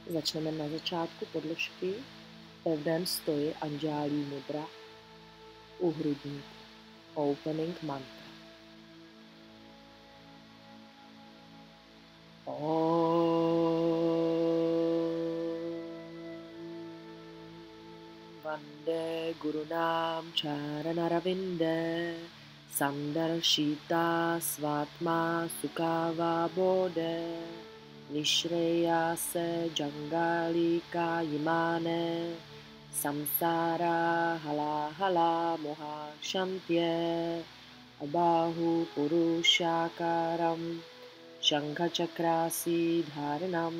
Začneme na začátku podložky, pevném stoji Anjali mudra u hrudníku. Opening mantra. Vande Gurunam Charanaravinda Sandarshita Svatma Sukava Bodhe Nishreya se Jangalika Yimane Samsara Hala Hala Moha Shantye Abahu Purushakaram Shankhachakrasi Dharanam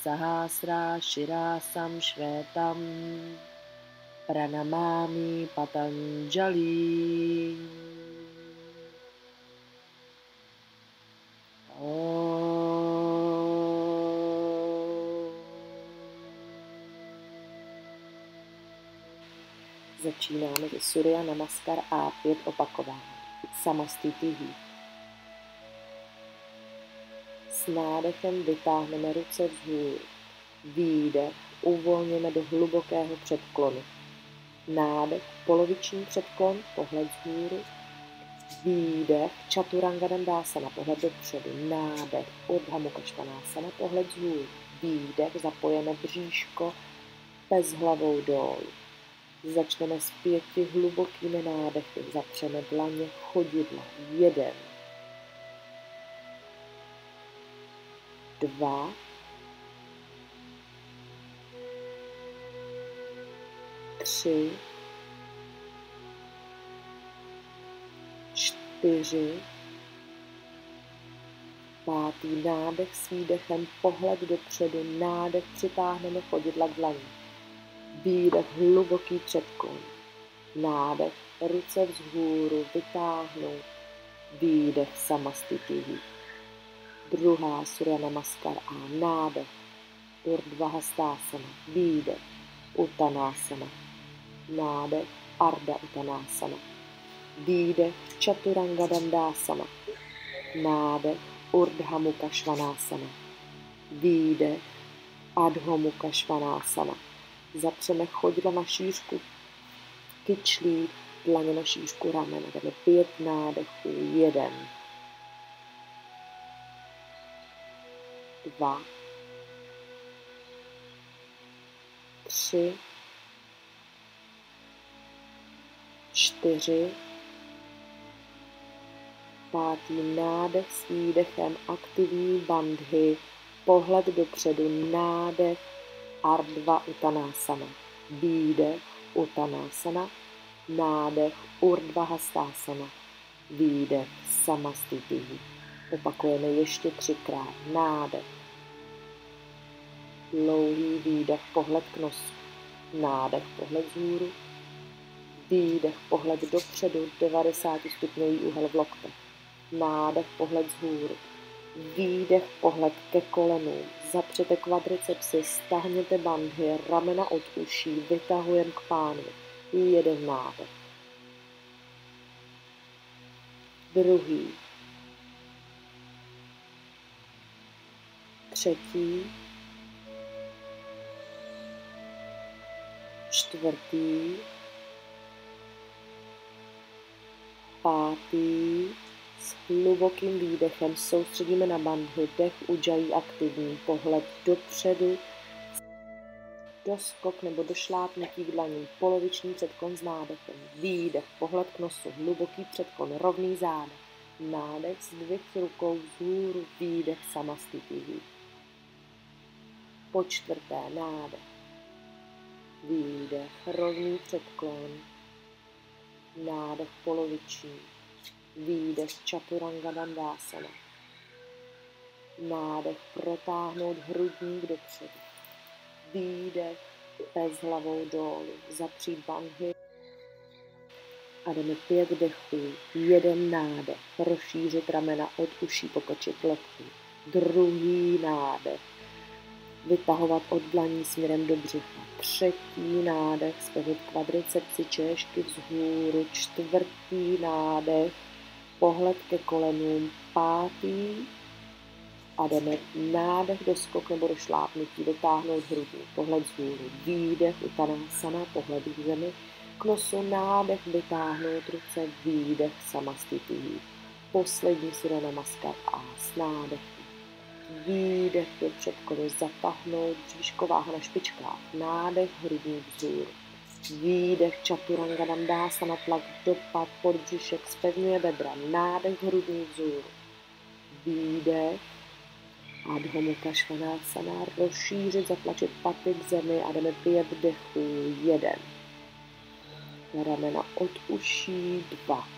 Sahasra Shirasam Shvetam Pranamami Patanjali. Začínáme ze Surya Namaskar a 5 opakování. Samastitihi. S nádechem vytáhneme ruce vzhůru. Výdech uvolněme do hlubokého předklonu. Nádech, poloviční předklon, pohled vzhůru. Výdech, Chaturanga Dandasana, pohled dopředu. Nádech, Urdhva Mukha Svanasana, pohled vzhůru. Výdech, zapojeme bříško, pes hlavou dolů. Začneme s 5 hlubokými nádechy. Zapřeme dlaně, chodidla. 1, 2, 3, 4, 5. Nádech s výdechem, pohled dopředu, nádech, přitáhneme chodidla k dlaní. Výdech, hluboký předklon. Nádech, ruce vzhůru, vytáhnout. Výdech, samastitihi. Druhá Surya Namaskar a nádech, Urdhva Hastasana. Výdech, Uttanasana. Nádech, Ardha Uttanasana. Výdech, Chaturanga Dandasana. Nádech, Urdhva Mukha Svanasana. Výdech, Adho Mukha Svanasana. Zapřeme chodidla na šířku kyčlí, dlaně na šířku ramena. Jdeme 5 nádechů. 1, 2, 3, 4, 5. Nádech s výdechem, aktivní bandhy, pohled dopředu, nádech, Ardhva Uttanasana. Výdech, Uttanasana. Nádech, Urdhva Hastasana. Výdech, samastitihi. Opakujeme ještě 3krát. Nádech. Dlouhý výdech, pohled k nosu. Nádech, pohled vzhůru. Výdech, pohled dopředu, 90 stupňový úhel v loktech. Nádech, pohled vzhůru. Výdech, pohled ke kolenům. Zapřete kvadricepsy, stáhněte bandhy, ramena od uší, vytahujeme k pánvi. 1 nádech. Druhý. 3. 4. 5. S hlubokým výdechem soustředíme na bandhy, dech Ujjayi aktivní, pohled dopředu, doskok nebo došlápnutí k dlaním, poloviční předklon s nádechem, výdech, pohled k nosu, hluboký předklon, rovný zádech, nádech, zdvih rukou vzhůru, výdech, samastitihi. Po 4. nádech, výdech, rovný předklon, nádech poloviční, výdech, Chaturanga Dandasana. Nádech, protáhnout hrudník dopředu. Výdech, pes hlavou dolů, zapřít bandhy a jdeme 5 dechů. 1 nádech, rozšířit ramena od uší, pokočit lokty. Druhý nádech, vytahovat od dlaní směrem do břicha. 3. nádech, zpevnit kvadricepsy, češky vzhůru. 4. nádech, pohled ke kolenům. 5. A jdeme nádech do skok nebo do šlápnutí, vytáhnout hrudník, pohled vzhůru, výdech, Uttanasana, pohled k zemi, k nosu, nádech, vytáhnout ruce, výdech, Samastitihi. Poslední Surya Namaskar a s nádechem. Výdech do předklonu, zatáhnout, bříško, váha na špičkách, nádech, hrudník vzhůru. Výdech, Chaturanga Dandasana, tlak dopad, podbřišek, zpevňuje bedra, nádech, hrudník vzhůru. Výdech, Adho Mukha Svanasana, rozšířit, zatlačit paty k zemi a jdeme 5 dechů, 1. Ramena od uší, 2.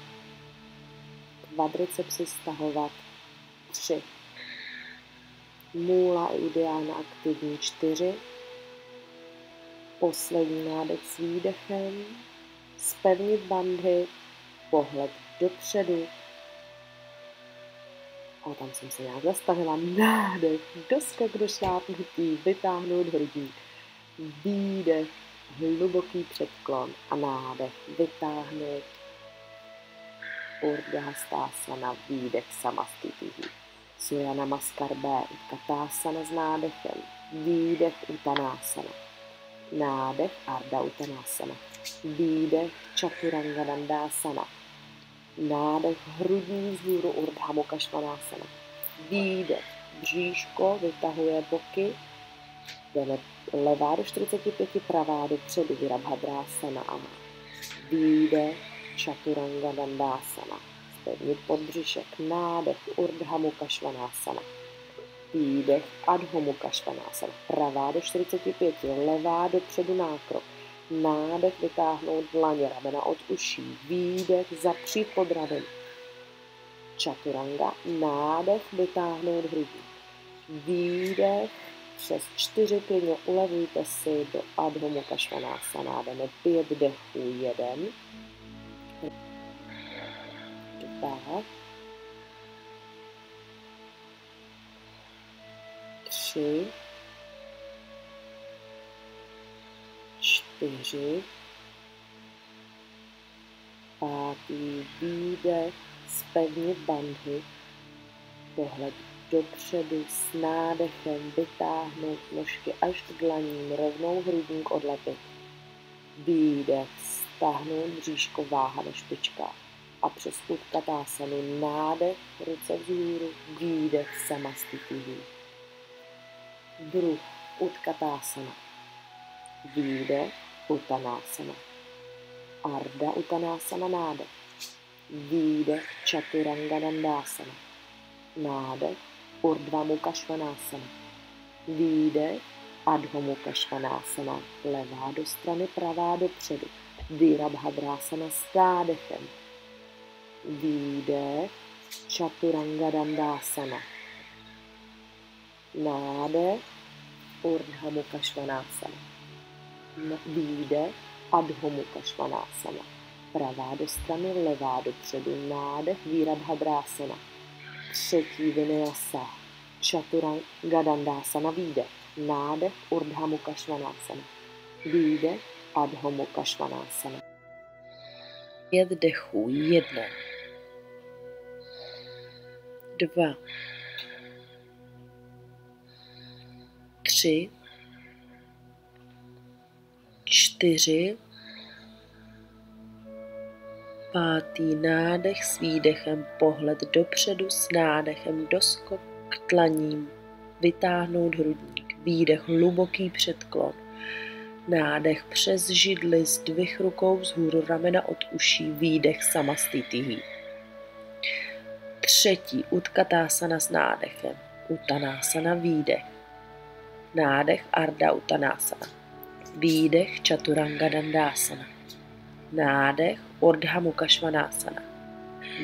Kvadricepsy stahovat, 3. Můla je ideálně aktivní, 4. Poslední nádech s výdechem, zpevnit bandhy, pohled dopředu. A tam jsem se nějak zastavila, nádech, doskok do šlápnutí, vytáhnout hrudník, výdech, hluboký předklon a nádech, vytáhnout, Urdhva Hastasana, výdech, Samastitihi. Surya Namaskar B, Utkatasana s nádechem, výdech, Uttanasana, nádech, Ardha Uttanasana, výdech, Chaturanga Dandasana, nádech, hrudní vzhůru, Urdhva Mukha Svanasana, výdech, bříško, vytahuje boky, jdeme levá do 45, pravá dopředu, Virabhadrasana a výdech, Chaturanga Dandasana, zpevnit podbřišek, nádech, Urdhva Mukha Svanasana, výdech, Adho Mukha Svanasana, pravá do 45, levá dopředu nákrok, nádech, vytáhnout dlaně, ramena od uší, výdech, zapřít pod rameny, Chaturanga, nádech, vytáhnout hrudník, výdech, přes 4 klidně ulevujte si do Adho Mukha Svanasana, jdeme 5 dechů, 1, 2, 3, 4, 5. výdech, zpevnit bandhy, pohled dopředu s nádechem, vytáhnout nožky až k dlaním, rovnou hrudník odlepit. Výdech, stáhnout bříško, váha na špičkách a přes Utkatasanu, nádech, ruce vzhůru, výdech, Samastitihi. Druh Utkatasana, výdech, Uttanasana, Ardha Uttanasana, nádech, výdech, Chaturanga Dandasana, nádech, Urdhva Mukha Svanasana, výdech, Adho Mukha Svanasana, levá do strany, pravá dopředu, Virabhadrasana s nádechem, výdech, Chaturanga Dandasana, nádech, Urdhva Mukha Svanasana, výdech, Adho Mukha Svanasana, pravá do strany, levá dopředu, nádech, Virabhadrasana, 3. Vinyasa, Chaturanga Dandasana, výdech, nádech, Urdhva Mukha Svanasana, výdech, Adho Mukha Svanasana. 5 dechů, 1, 2, 3, 4, 5. nádech s výdechem, pohled dopředu s nádechem, doskok k dlaním, vytáhnout hrudník, výdech, hluboký předklon, nádech přes židli, zdvih rukou vzhůru, ramena od uší, výdech, Samastitihi. 3. Utkatasana s nádechem, Uttanasana, výdech, nádech, Ardha Uttanasana, výdech, Chaturanga Dandasana, nádech, Urdhva Mukha Svanasana,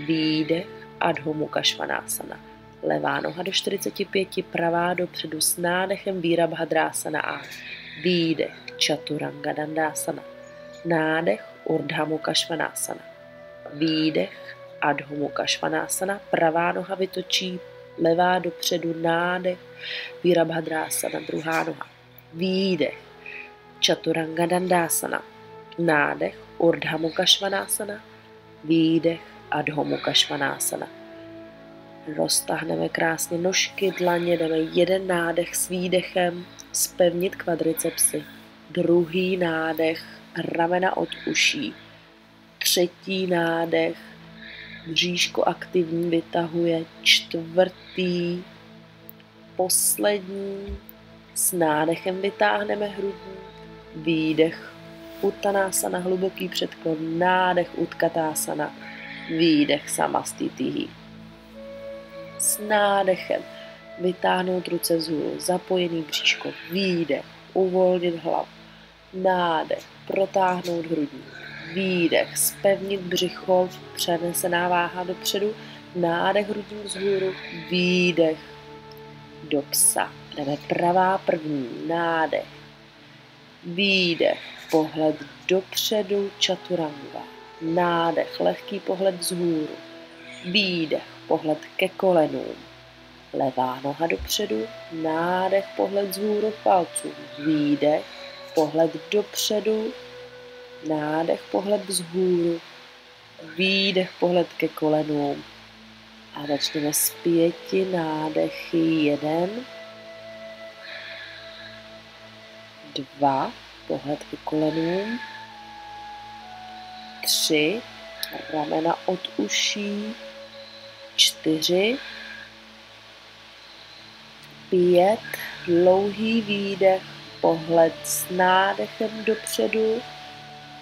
výdech, Adho Mukha Svanasana, levá noha do 45, pravá dopředu s nádechem, Virabhadrasana a výdech, Chaturanga Dandasana, nádech, Urdhva Mukha Svanasana, výdech, Adho Mukha Svanasana, pravá noha vytočí, levá dopředu, nádech, Virabhadrasana, druhá noha, výdech, Chaturanga Dandasana, nádech, Urdhva Mukha Svanasana, výdech, Adho Mukha Svanasana. Roztáhneme krásně nožky, dlaně, jdeme jeden nádech s výdechem, zpevnit kvadricepsy. Druhý nádech, ramena od uší. Třetí nádech, bříško aktivní vytahuje. Čtvrtý, poslední, s nádechem vytáhneme hrudník. Výdech, uttanasana, hluboký předklon, nádech, utkatasana, výdech, samastitihi. S nádechem vytáhnout ruce vzhůru, zapojený bříško, výdech, uvolnit hlavu, nádech, protáhnout hrudník, výdech, zpevnit břicho, přenesená váha dopředu, nádech, hrudník vzhůru, výdech, do psa. Jdeme pravá první, nádech, výdech, pohled dopředu, čaturanga, nádech, lehký pohled vzhůru, výdech, pohled ke kolenům, levá noha dopředu, nádech, pohled vzhůru palcům, výdech, pohled dopředu, nádech, pohled vzhůru, výdech, pohled ke kolenům. A začneme s 5 nádechy. 1, 2, pohled ke kolenům, 3, ramena od uší, 4, 5, dlouhý výdech, pohled s nádechem dopředu,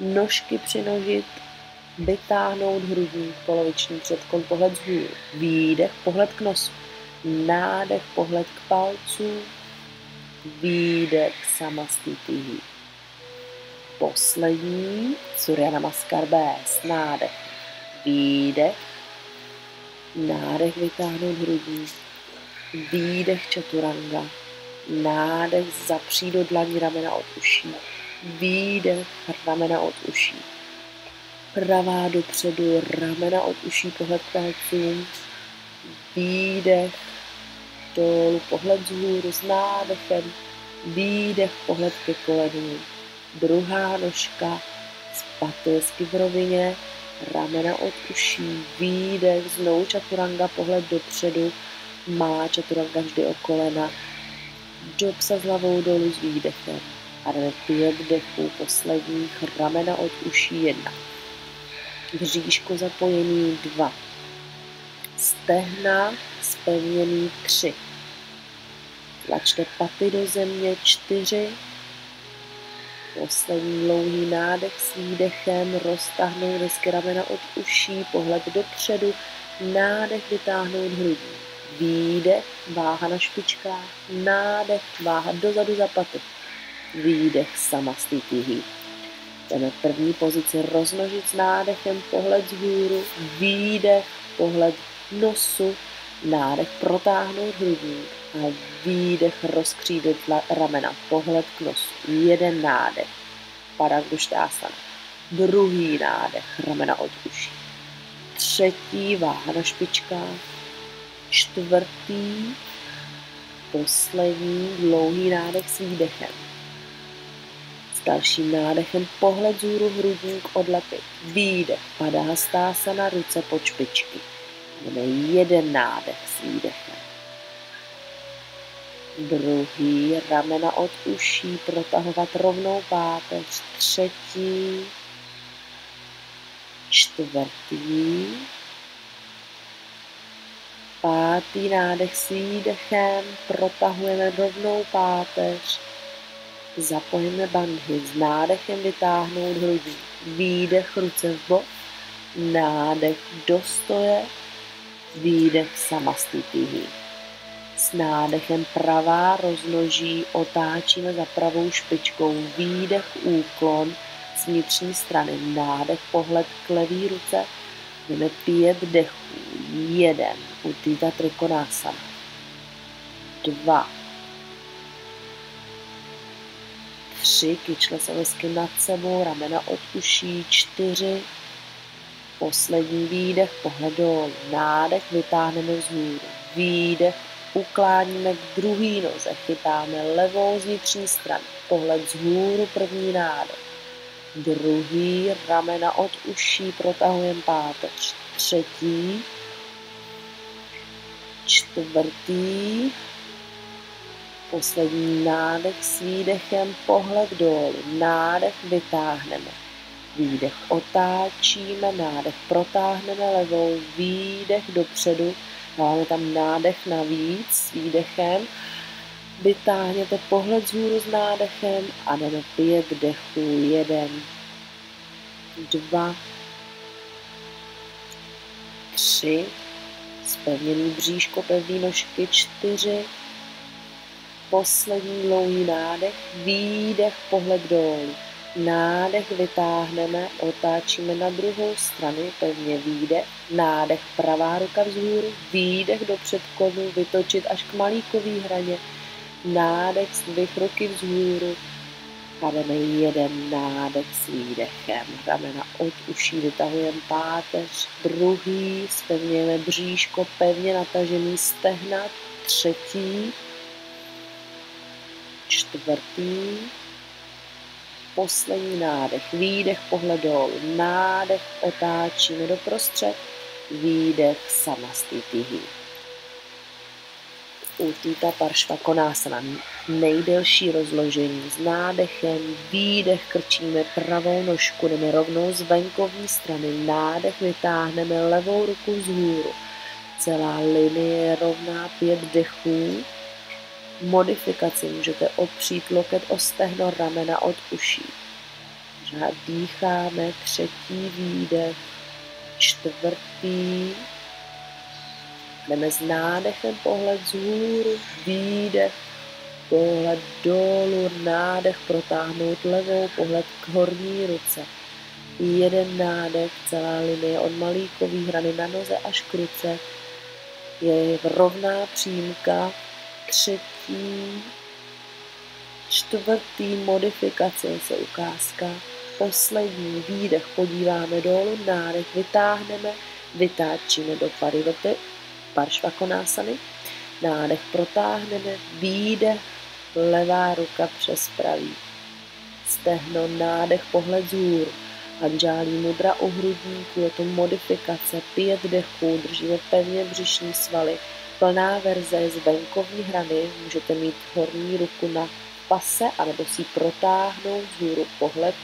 nožky přinožit, vytáhnout hrudník, poloviční předklon, pohled vzhůru, výdech, pohled k nosu, nádech, pohled k palcům, výdech, samastitihi. Poslední, Surya Namaskar bez, nádech, výdech, nádech, vytáhnout hrudník, výdech, čaturanga, nádech, zapřít do dlaní, ramena od uší, výdech, ramena od uší. Pravá dopředu, ramena od uší, pohled k palcům, výdech, dolů, pohled vzhůru s nádechem, výdech, pohled ke kolenům. Druhá nožka, spaty hezky v rovině, ramena od uší, výdech, znovu čaturanga, pohled dopředu, má čaturanga vždy o kolena, do psa s hlavou dolů s výdechem. A jdeme 5 dechů posledních, ramena od uší 1. Bříško zapojený 2, stehna zpevněný 3, tlačte paty do země 4, poslední dlouhý nádech s výdechem, roztáhnout hezky ramena od uší, pohled dopředu, nádech, vytáhnout hrudník, výdech, váha na špičkách, nádech, váha dozadu za paty, výdech, samastitihi. Jdeme první pozici rozmnožit s nádechem, pohled vzhůru, výdech, pohled nosu, nádech, protáhnout hrudník a výdech, rozkřídit ramena, pohled k nosu. 1 nádech, Padangusthasana. Druhý nádech, ramena od uší. 3, váha na špičkách. 4, poslední dlouhý nádech s výdechem. S dalším nádechem pohled vzhůru, hrudník odlepit. Výdech, Padahastasana, ruce pod špičky. Jdeme 1 nádech s výdechem. Druhý, ramena od uší, protahovat rovnou páteř. 3, 4, 5. nádech s výdechem, protahujeme rovnou páteř. Zapojíme bandhy, s nádechem vytáhnout hrudník, výdech, ruce v bok, nádech do stoje, výdech, samastitihi. S nádechem pravá roznoží, otáčíme za pravou špičkou, výdech, úklon z vnitřní strany, nádech, pohled k levý ruce, jdeme 5 dechů, 1, Utthita Trikonasana, 2, 3, kyčle se hezky nad sebou, ramena od uší, 4, poslední výdech, pohled dolů, nádech, vytáhneme vzhůru, výdech, ukláníme k druhý noze, chytáme levou z vnitřní strany, pohled vzhůru, první nádech, druhý, ramena od uší, protahujeme páteř, 3, čtvrtý, poslední nádech s výdechem, pohled dolů, nádech vytáhneme, výdech otáčíme, nádech protáhneme levou, výdech dopředu, dáváme tam nádech navíc s výdechem, vytáhněte pohled vzhůru s nádechem a jdeme 5 dechů, 1, 2, 3, zpevněný bříško, pevný nožky, 4, poslední dlouhý nádech, výdech, pohled dolů, nádech vytáhneme, otáčíme na druhou stranu, pevně výdech, nádech, pravá ruka vzhůru, výdech do předklonu, vytočit až k malíkové hraně, nádech, zdvih ruky vzhůru a jdeme 1 nádech s výdechem, ramena od uší, vytahujeme páteř, druhý, zpevňujeme bříško, pevně natažený stehna, třetí, čtvrtý, poslední nádech, výdech, pohled dolů, nádech, otáčíme doprostřed, výdech, samastitihi. Utthita Parshvakonasana, nejdelší rozložení s nádechem, výdech, krčíme pravou nožku, jdeme rovnou z venkovní strany, nádech, vytáhneme levou ruku vzhůru, celá linie je rovná, 5 dechů, modifikaci můžete opřít loket o stehno, ramena od uší. Pořád dýcháme, třetí výdech, čtvrtý, jdeme s nádechem, pohled vzhůru, výdech, pohled dolů, nádech, protáhnout levou, pohled k horní ruce. 1 nádech, celá linie od malíkové hrany na noze až k ruce. Je rovná přímka, třetí, čtvrtý, modifikace se ukázka, poslední výdech, podíváme dolů, nádech, vytáhneme, vytáčíme do Parivrty, Parshvakonasany, nádech protáhneme, výdech, levá ruka přes pravý, stehno, nádech, pohled vzhůru, Anjali mudra u hrudníku, je to modifikace, 5 dechů, držíme pevně břišní svaly, plná verze je z venkovní hrany, můžete mít horní ruku na pase, anebo si ji protáhnout vzhůru, pohled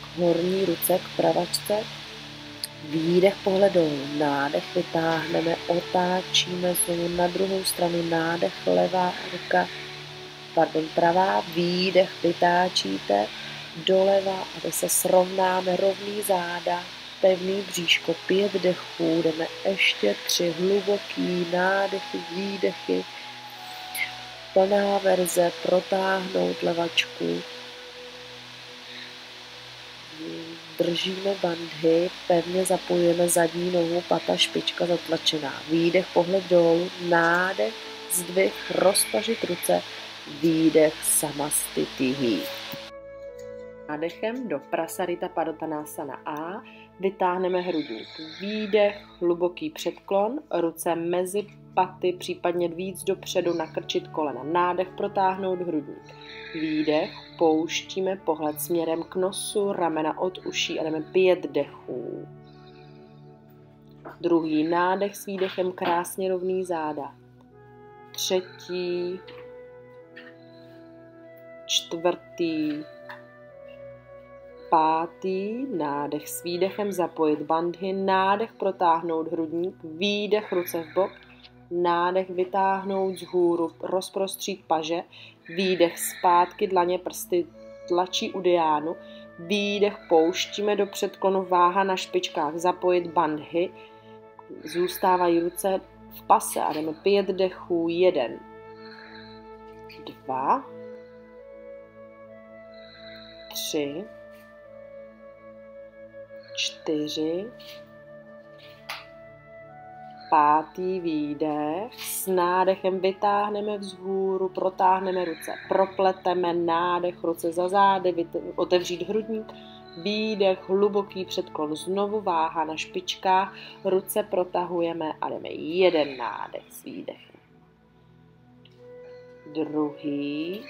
k horní ruce, k pravačce, výdech, pohled dolů, nádech, vytáhneme, otáčíme znovu na druhou stranu, nádech, levá ruka, pravá, výdech, vytáčíte, doleva, aby se srovnáme, rovný záda, pevný bříško, 5 dechů, jdeme ještě 3 hluboký nádechy, výdechy, plná verze, protáhnout levačku, držíme bandhy, pevně zapojujeme zadní nohu, pata, špička zatlačená, výdech, pohled dolů, nádech, zdvih, rozpažit ruce, výdech, samastitihi. Nádechem do Prasarita Padottanasana A vytáhneme hrudník. Výdech, hluboký předklon, ruce mezi paty, případně víc dopředu, nakrčit kolena. Nádech, protáhnout hrudník. Výdech, pouštíme pohled směrem k nosu, ramena od uší a jdeme 5 dechů. Druhý nádech s výdechem, krásně rovný záda. Třetí, čtvrtý, pátý, nádech s výdechem, zapojit bandhy, nádech, protáhnout hrudník, výdech, ruce v bok, nádech, vytáhnout vzhůru, rozprostřít paže, výdech zpátky, dlaně, prsty tlačí u diánu, výdech, pouštíme do předklonu, váha na špičkách, zapojit bandhy, zůstávají ruce v pase a jdeme 5 dechů, 1, 2, 3, 4, pátý výdech, s nádechem vytáhneme vzhůru, protáhneme ruce, propleteme, nádech, ruce za zády, otevřít hrudník, výdech, hluboký předklon, znovu váha na špičkách, ruce protahujeme a jdeme 1 nádech s výdechem. Druhý,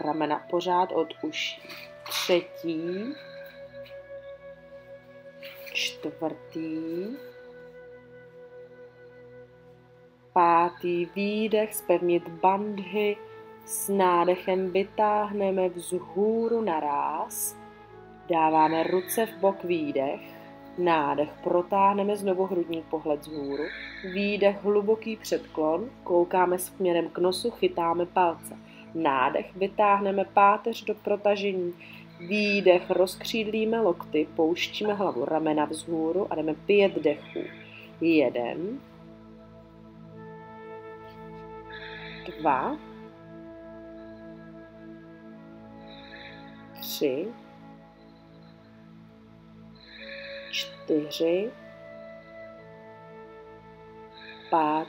ramena pořád od uší. Třetí, čtvrtý, 5. výdech, zpevnit bandhy, s nádechem vytáhneme vzhůru naráz, dáváme ruce v bok, výdech, nádech, protáhneme znovu hrudní pohled vzhůru, výdech, hluboký předklon, koukáme směrem k nosu, chytáme palce, nádech, vytáhneme páteř do protažení, výdech, rozkřídlíme lokty, pouštíme hlavu, ramena vzhůru a jdeme 5 dechů. 1, 2, 3, 4,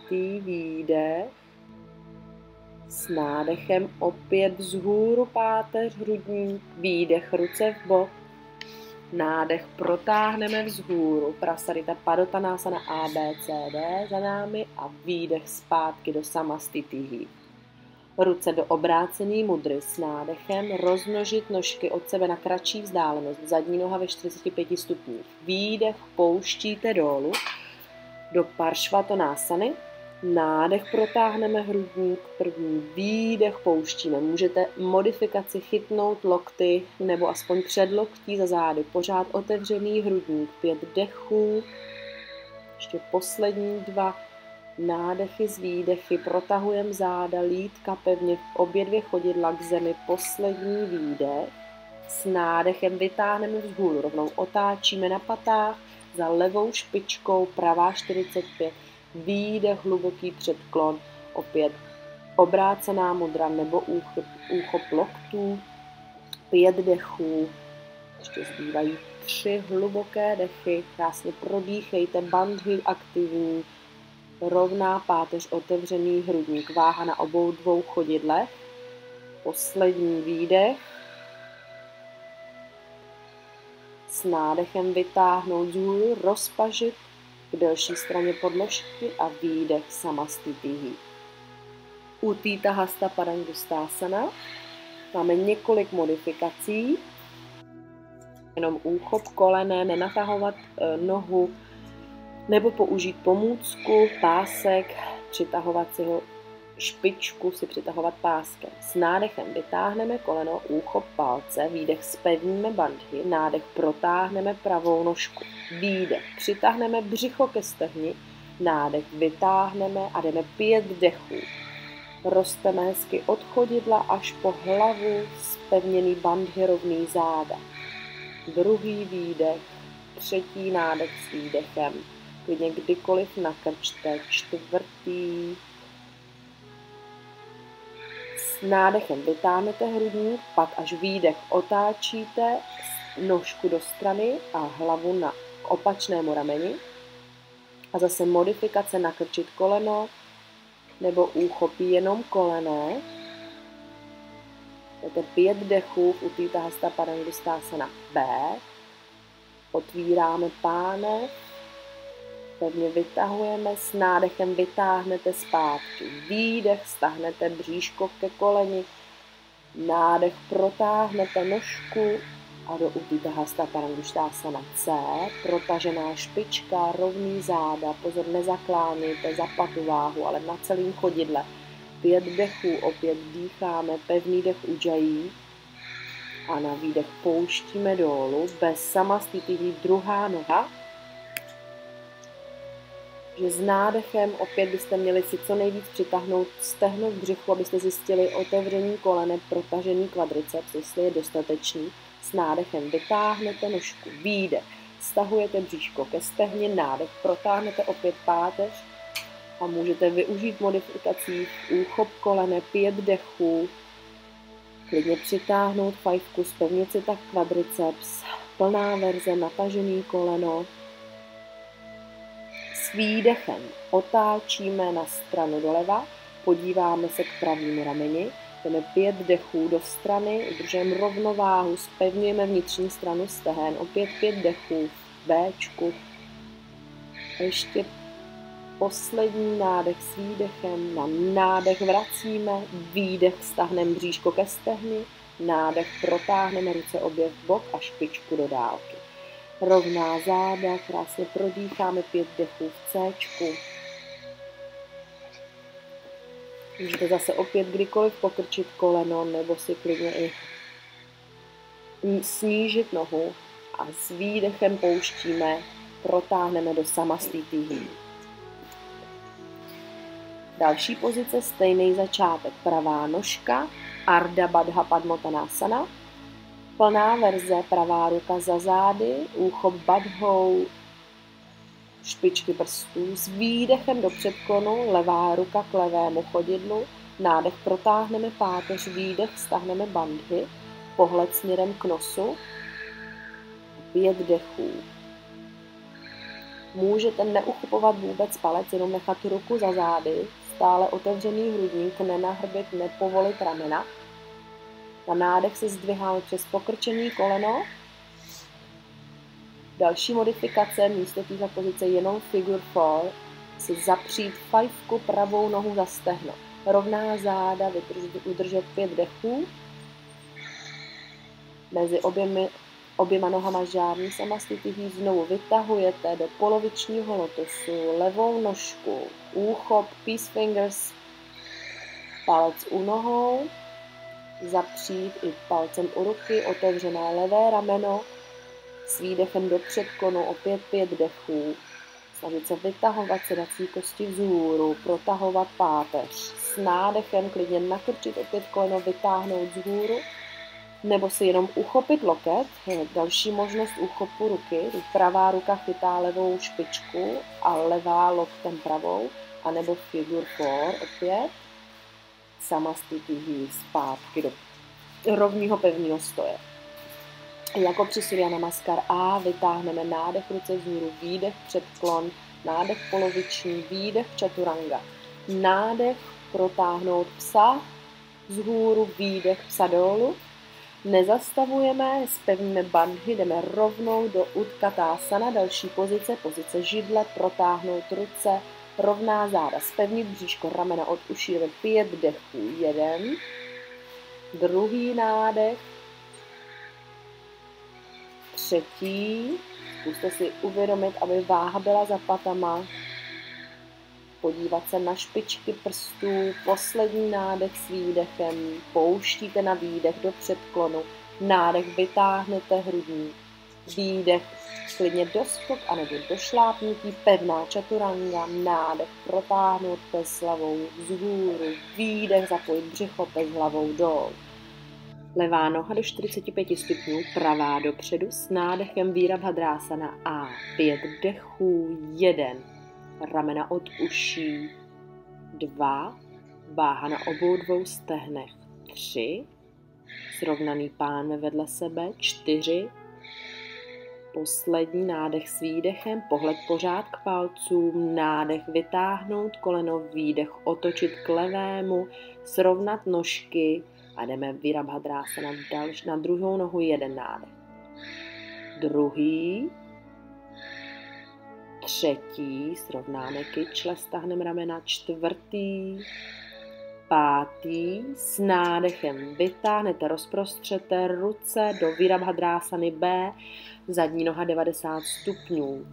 5. výdech, s nádechem opět vzhůru páteř, hrudník, výdech, ruce v bok, nádech, protáhneme vzhůru, Prasarita Padottanasana ABCD za námi a výdech zpátky do Samastitihi. Ruce do obrácené mudry s nádechem, rozmnožit nožky od sebe na kratší vzdálenost, zadní noha ve 45 stupních. Výdech, pouštíte dolů do Paršvatonásany, nádech, protáhneme hrudník, první výdech, pouštíme. Můžete modifikaci chytnout lokty nebo aspoň předloktí za zády, pořád otevřený hrudník, 5 dechů, ještě poslední 2 nádechy z výdechy, protahujeme záda, lítka pevně, obě 2 chodidla k zemi, poslední výdech, s nádechem vytáhneme vzhůru, rovnou otáčíme na patách, za levou špičkou, pravá 45, výdech, hluboký předklon, opět obrácená mudra nebo úchop loktů, 5 dechů, ještě zbývají 3 hluboké dechy, krásně prodýchejte, bandhy aktivní, rovná páteř, otevřený hrudník, váha na obou 2 chodidlech, poslední výdech, s nádechem vytáhnout vzhůru, rozpažit k delší straně podložky a výdech Samastitihi. Utthita Hasta Padangusthasana máme několik modifikací, jenom úchop kolene, nenatahovat nohu, nebo použít pomůcku, pásek, přitahovat si ho, špičku si přitahovat páskem. S nádechem vytáhneme koleno, úchop palce, výdech zpevníme bandhy, nádech protáhneme pravou nožku. Výdech, přitáhneme břicho ke stehni, nádech vytáhneme a jdeme 5 dechů. Rosteme hezky od chodidla až po hlavu, zpevněný bandhy, rovný záda. Druhý výdech, 3. nádech s výdechem. Klidně kdykoliv nakrčte, 4. S nádechem vytáhnete hrudník, pak až výdech otáčíte nožku do strany a hlavu na opačnému rameni. A zase modifikace nakrčit koleno nebo úchopí jenom kolené. Jdete 5 dechů v Utthita Hasta Padangusthasana B. Otvíráme pánev. Pevně vytahujeme, s nádechem vytáhnete zpátky. Výdech, stáhnete bříško ke koleni. Nádech, protáhnete nožku a do Utthita Hasta Padangusthasana C. Protažená špička, rovný záda, pozor, nezaklánějte za patu váhu, ale na celém chodidle. 5 dechů, opět dýcháme, pevný dech Ujjayi a na výdech pouštíme dolů, bez Samastitihi, druhá noha. Že s nádechem opět byste měli si co nejvíc přitáhnout stehno k břichu, abyste zjistili otevření kolene, protažený kvadriceps, jestli je dostatečný. S nádechem vytáhnete nožku, výdech, stahujete bříško ke stehně, nádech, protáhnete opět páteř a můžete využít modifikací úchop kolene, 5 dechů, klidně přitáhnout fajfku, zpevnit si tak kvadriceps, plná verze, natažený koleno. S výdechem otáčíme na stranu doleva, podíváme se k pravému rameni, jdeme 5 dechů do strany, udržujeme rovnováhu, zpevňujeme vnitřní stranu stehen, opět 5 dechů v Bčku. A ještě poslední nádech s výdechem, na nádech vracíme, výdech stáhneme bříško ke stehni, nádech protáhneme ruce obě v bok a špičku do dálky. Rovná záda, krásně prodýcháme 5 dechů v Cčku. Můžete zase opět kdykoliv pokrčit koleno, nebo si klidně i snížit nohu a s výdechem pouštíme, protáhneme do Samastitihi. Další pozice, stejný začátek, pravá nožka, Ardha Baddha Padmotanasana, plná verze, pravá ruka za zády, úchop badhou, špičky prstů, s výdechem do předklonu, levá ruka k levému chodidlu, nádech protáhneme páteř, výdech stáhneme bandhy, pohled směrem k nosu, 5 dechů. Můžete neuchopovat vůbec palec, jenom nechat ruku za zády, stále otevřený hrudník, nenahrbit, nepovolit ramena. Na nádech se zdviháme přes pokrčený koleno. Další modifikace, místo této pozice jenom figure 4, si zapřít fajfku, pravou nohu za stehno. Rovná záda, udržet 5 dechů. Mezi oběma nohama žádný Samastitihi, znovu vytahujete do polovičního lotosu, levou nožku, úchop, peace fingers, palec u nohou, zapřít i palcem u ruky, otevřené levé rameno, s výdechem do předklonu, opět 5 dechů, snažit se vytahovat sedací kosti vzhůru, protahovat páteř, s nádechem klidně nakrčit opět koleno, vytáhnout vzhůru, nebo si jenom uchopit loket, další možnost úchopu ruky, pravá ruka chytá levou špičku a levá loktem pravou, anebo figure 4 opět, Samastitihi zpátky do rovného pevného stoje. Jako při Surya Namaskar A vytáhneme nádech ruce vzhůru, výdech předklon, nádech poloviční, výdech chaturanga, nádech protáhnout psa vzhůru, výdech psa dolů. Nezastavujeme, zpevníme bandhy, jdeme rovnou do Utkatasana, další pozice, pozice židle, protáhnout ruce, rovná záda, zpevnit bříško, ramena od uší, 5 dechů, 1, druhý nádech, 3, zkuste si uvědomit, aby váha byla za patama, podívat se na špičky prstů, poslední nádech s výdechem, pouštíte na výdech do předklonu, nádech vytáhnete hrudník, výdech klidně do skok anebo do šlápnutí, pevná chaturanga, nádech protáhnout pes hlavou vzhůru, výdech zapojit břicho, pes hlavou dolů. Levá noha do 45 stupňů, pravá dopředu s nádechem Virabhadrasana A, 5 dechů, 1, ramena od uší, 2, váha na obou dvou stehnech, 3, srovnaný pánve vedle sebe, 4, poslední nádech s výdechem, pohled pořád k palcům, nádech vytáhnout koleno, výdech otočit k levému, srovnat nožky a jdeme Virabhadrasana na druhou nohu, 1 nádech. Druhý, 3, srovnáme kyčle, stáhneme ramena, 4, 5, s nádechem vytáhnete, rozprostřete ruce do Virabhadrasany B, zadní noha 90 stupňů.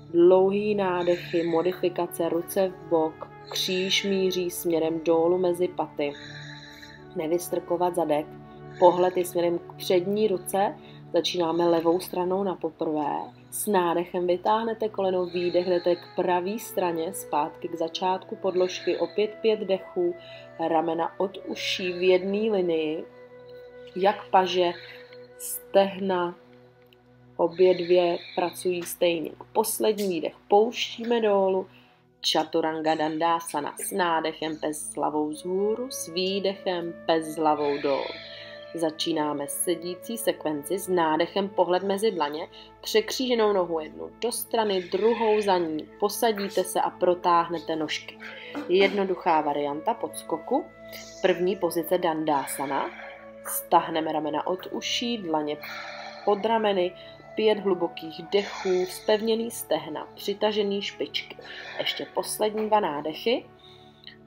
Dlouhý nádechy, modifikace, ruce v bok, kříž míří směrem dolů mezi paty. Nevystrkovat zadek, pohled je směrem k přední ruce, začínáme levou stranou na poprvé, s nádechem vytáhnete koleno, výdech, jdete k pravé straně, zpátky k začátku podložky, opět 5 dechů, ramena od uší v jedné linii, jak paže, stehna, obě dvě pracují stejně. Poslední výdech pouštíme dolů, Chaturanga Dandasana s nádechem pes s hlavou vzhůru, s výdechem pes s hlavou dolů. Začínáme sedící sekvenci s nádechem pohled mezi dlaně, překříženou nohu jednu do strany, druhou za ní, posadíte se a protáhnete nožky. Jednoduchá varianta podskoku. První pozice Dandasana. Stáhneme ramena od uší, dlaně pod rameny, 5 hlubokých dechů, zpevněný stehna, přitažený špičky. Ještě poslední 2 nádechy.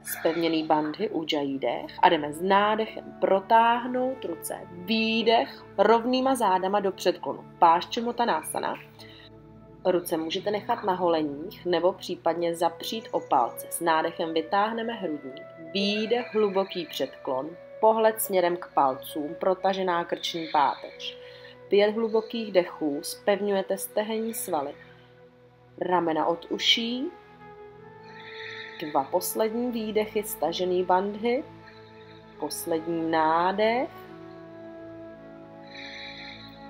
Zpevněný bandhy, ujjayi dech a jdeme s nádechem protáhnout ruce, výdech rovnýma zádama do předklonu, Paschimottanasana. Ruce můžete nechat na holeních nebo případně zapřít o palce. S nádechem vytáhneme hrudník, výdech, hluboký předklon, pohled směrem k palcům, protažená krční páteř. 5 hlubokých dechů, zpevňujete stehenní svaly, ramena od uší, 2 poslední výdechy, stažený bandhy, poslední nádech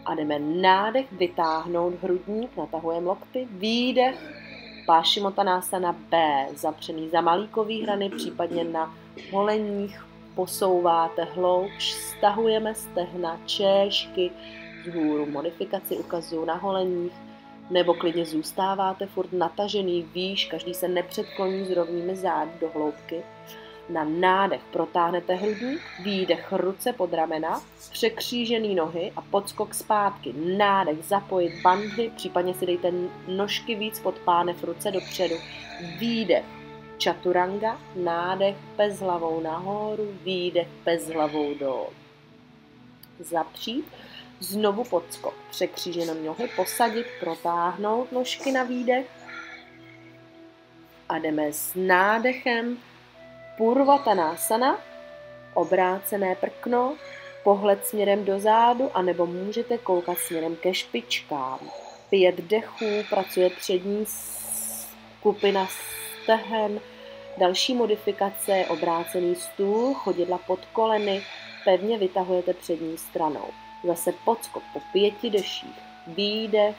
a jdeme nádech, vytáhnout hrudník, natahujeme lokty, výdech, Paschimottanasana B, zapřený za malíkový hrany, případně na holeních posouváte hloubš, stahujeme stehna, češky vzhůru, modifikaci ukazuju na holeních, nebo klidně zůstáváte furt natažený výš, každý se nepředkloní s rovnými zády do hloubky. Na nádech protáhnete hrudník, výdech ruce pod ramena, překřížený nohy a podskok zpátky. Nádech zapojit bandhy, případně si dejte nožky víc pod pánev, ruce dopředu. Výdech chaturanga, nádech pes hlavou nahoru, výdech pes hlavou dolů. Zapřít, znovu podskok, překřížené nohy, posadit, protáhnout nožky na výdech a jdeme s nádechem Purvattanasana, obrácené prkno, pohled směrem do zádu, anebo můžete koukat směrem ke špičkám. 5 dechů, pracuje přední skupina stehen. Další modifikace je obrácený stůl, chodidla pod koleny, pevně vytahujete přední stranou. Zase podskok po 5 deších, výdech,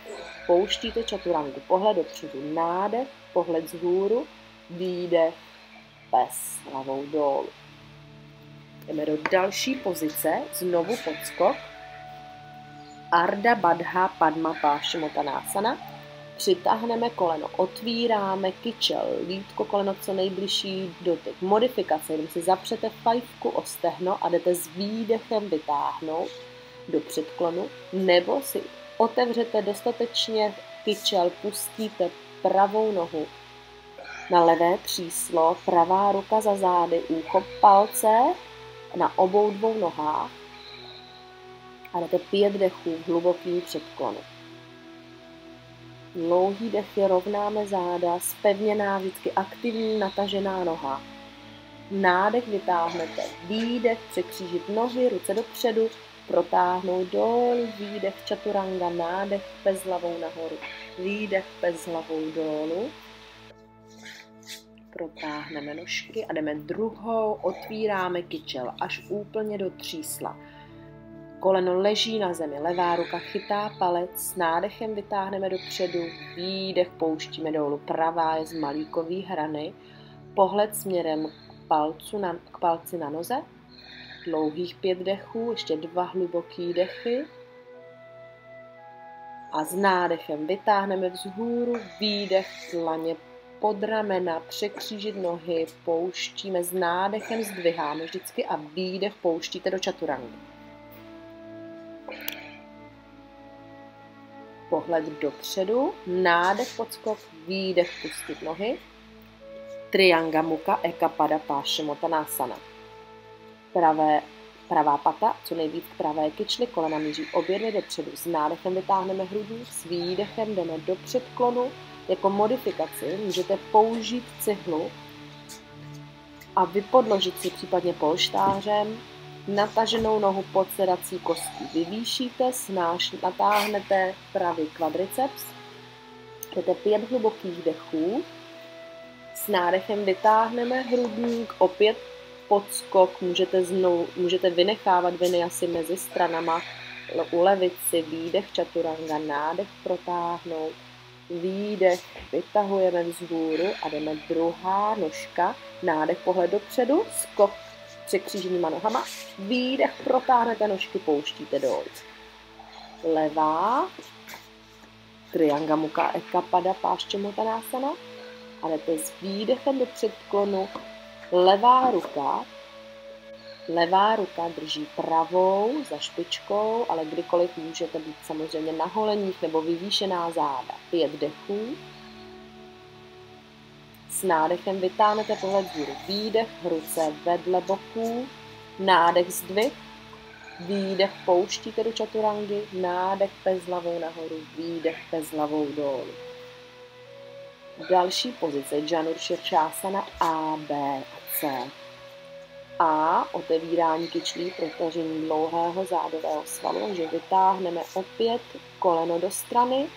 pouštíte čaturangu, pohled dopředu, nádech, pohled vzhůru, výdech, pes hlavou dolů. Jdeme do další pozice, znovu podskok. Ardha Baddha Padma Paschimottanasana. Přitáhneme koleno, otvíráme kyčel, lítko, koleno co nejbližší dotyk. Modifikace, jenom si zapřete fajfku o stehno a jdete s výdechem vytáhnout do předklonu, nebo si otevřete dostatečně kyčel, pustíte pravou nohu na levé kříslo, pravá ruka za zády, úchop palce na obou 2 nohách a jdete 5 dechů v hlubokým předklonu. Dlouhý dechy, rovnáme záda, zpevněná, vždycky aktivní, natažená noha. Nádech vytáhnete, výdech, překřížit nohy, ruce dopředu, protáhnout dolů, výdech chaturanga, nádech, pes hlavou nahoru, výdech, pes hlavou dolů. Protáhneme nožky a jdeme druhou, otvíráme kyčel až úplně do třísla. Koleno leží na zemi, levá ruka chytá palec, s nádechem vytáhneme dopředu, výdech pouštíme dolů, pravá je z malíkový hrany, pohled směrem k palci na noze, dlouhých 5 dechů, ještě 2 hluboký dechy a s nádechem vytáhneme vzhůru, výdech, dlaně pod ramena, překřížit nohy, pouštíme s nádechem, zdviháme vždycky a výdech pouštíte do čaturangy. Pohled dopředu, nádech podskok, výdech pustit nohy, Trianga Mukha Ekapada Paschimottanasana. Pravá pata, co nejvíc k pravé kyčli, kolena míří obě 2 dopředu. S nádechem vytáhneme hrudník, s výdechem jdeme do předklonu. Jako modifikaci můžete použít cihlu a vypodložit si případně polštářem, nataženou nohu pod sedací kostí vyvýšíte, snáš natáhnete pravý kvadriceps, jdete 5 hlubokých dechů, s nádechem vytáhneme hrudník, opět podskok, můžete vynechávat vinyasy mezi stranama, ulevit si, výdech chaturanga, nádech protáhnout, výdech, vytahujeme vzhůru a jdeme druhá nožka, nádech, pohled dopředu, skok překříženýma nohama, výdech, protáhnete nožky, pouštíte dolů. Levá, Trianga Mukha Ekapada Paschimottanasana a jdete s výdechem do předklonu, levá ruka drží pravou za špičkou, ale kdykoliv můžete být samozřejmě na holeních nebo vyvýšená záda. 5 dechů. S nádechem vytáhnete pohled vzhůru. Výdech, ruce vedle boků, nádech zdvih, výdech pouštíte do čaturangy, nádech pes hlavou nahoru, výdech pes hlavou dolů. Další pozice Janur Širšásana A, B a C. A otevírání kyčlí, protažení dlouhého zádového svalu, takže vytáhneme opět koleno do strany,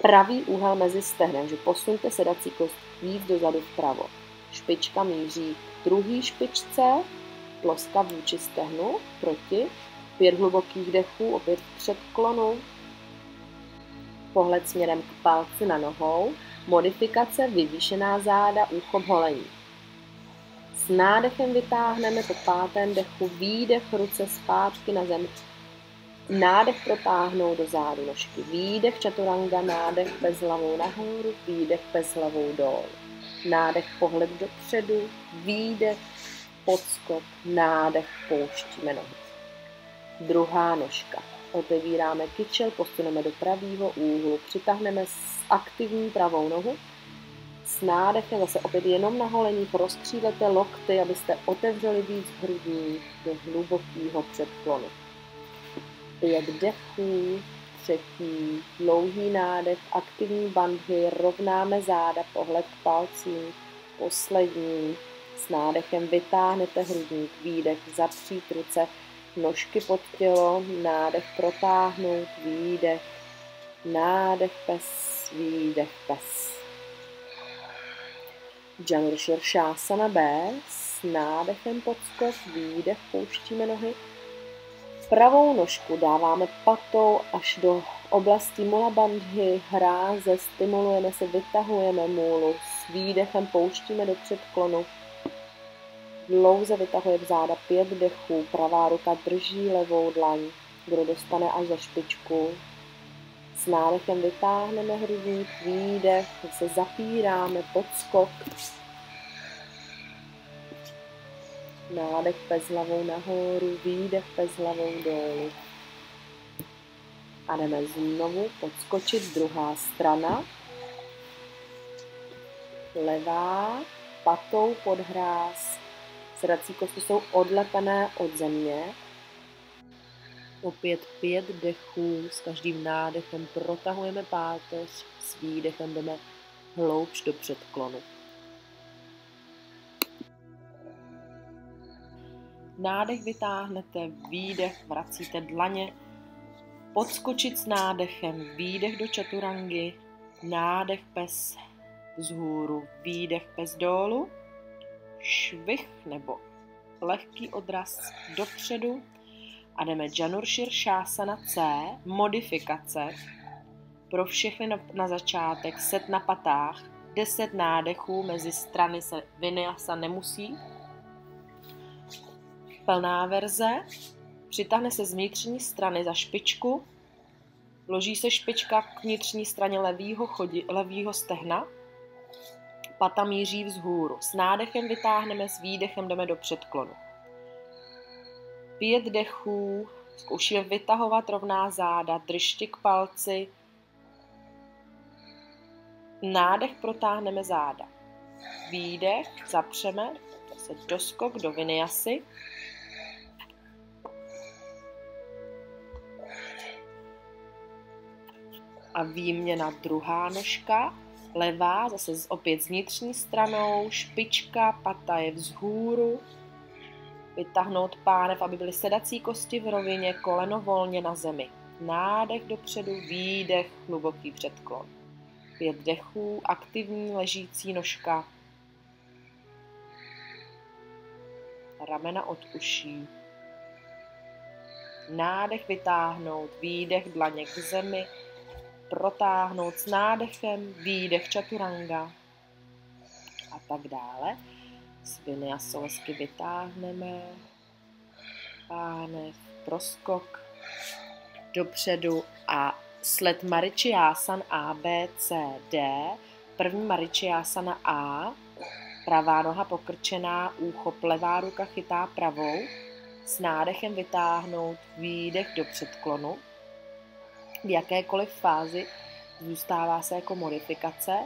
pravý úhel mezi stehnem, že posuňte sedací kost víc dozadu vpravo. Špička míří k druhé špičce, ploska vůči stehnu, proti, 5 hlubokých dechů, opět v předklonu, pohled směrem k palci na nohou, modifikace, vyvýšená záda, úchop holení. S nádechem vytáhneme po 5. dechu, výdech, ruce zpátky na zem, nádech protáhnout do zádu nožky, výdech chaturanga, nádech pes hlavou nahoru, výdech pes hlavou dolů, nádech pohled dopředu, výdech, podskok, nádech, pouštíme nohy. Druhá nožka. Otevíráme kyčel, posuneme do pravého úhlu, přitáhneme s aktivní pravou nohu. S nádechem zase opět jenom na holeních rozkřídlete lokty, abyste otevřeli víc hrudník do hlubokého předklonu. 5 dechů, třetí, dlouhý nádech, aktivní bandhy, rovnáme záda, pohled k palcím, poslední. S nádechem vytáhnete hrudník, výdech, zapřít ruce, nožky pod tělo, nádech protáhnout, výdech, nádech pes, výdech pes. Janur Širšásana B, s nádechem podskok, výdech, pouštíme nohy. Pravou nožku dáváme patou až do oblasti mula bandhy, hráze, stimulujeme se, vytahujeme můlu, s výdechem pouštíme do předklonu. Dlouze vytahujeme záda, 5 dechů, pravá ruka drží levou dlaň, kdo dostane až za špičku. S nádechem vytáhneme hrudník, výdech, se zapíráme, podskok. Nádech pes hlavou nahoru, výdech pes hlavou dolů. A jdeme znovu podskočit, druhá strana. Levá, patou pod hráz. Sedací kosti jsou odlepené od země. Opět 5 dechů, s každým nádechem protahujeme páteř, s výdechem jdeme hloubš do předklonu. Nádech vytáhnete, výdech, vracíte dlaně, podskočit s nádechem, výdech do čaturangy, nádech pes vzhůru, výdech pes dolů, švih nebo lehký odraz dopředu a jdeme Janur Širšásana C, modifikace, pro všechny na začátek, set na patách, 10 nádechů, mezi strany se vinyasa nemusí. Plná verze, přitáhne se z vnitřní strany za špičku, vloží se špička k vnitřní straně levýho stehna, pata míří vzhůru. S nádechem vytáhneme, s výdechem jdeme do předklonu. 5 dechů, zkoušíme vytahovat rovná záda, držte k palci, nádech protáhneme záda. Výdech, zapřeme, zase doskok do vinyasy. A výměna druhá nožka, levá, zase opět s vnitřní stranou, špička, pata je vzhůru, vytáhnout pánev, aby byly sedací kosti v rovině, koleno volně na zemi. Nádech dopředu, výdech, hluboký předklon. 5 dechů, aktivní ležící nožka, ramena od uší. Nádech vytáhnout, výdech, dlaně k zemi, protáhnout s nádechem, výdech chaturanga a tak dále. S vinyasou hezky vytáhneme, pánev, proskok dopředu a sled Maričyásan A, B, C, D. První Maričyásana A, pravá noha pokrčená, úchop, levá ruka chytá pravou, s nádechem vytáhnout, výdech do předklonu. V jakékoliv fázi zůstává se jako modifikace.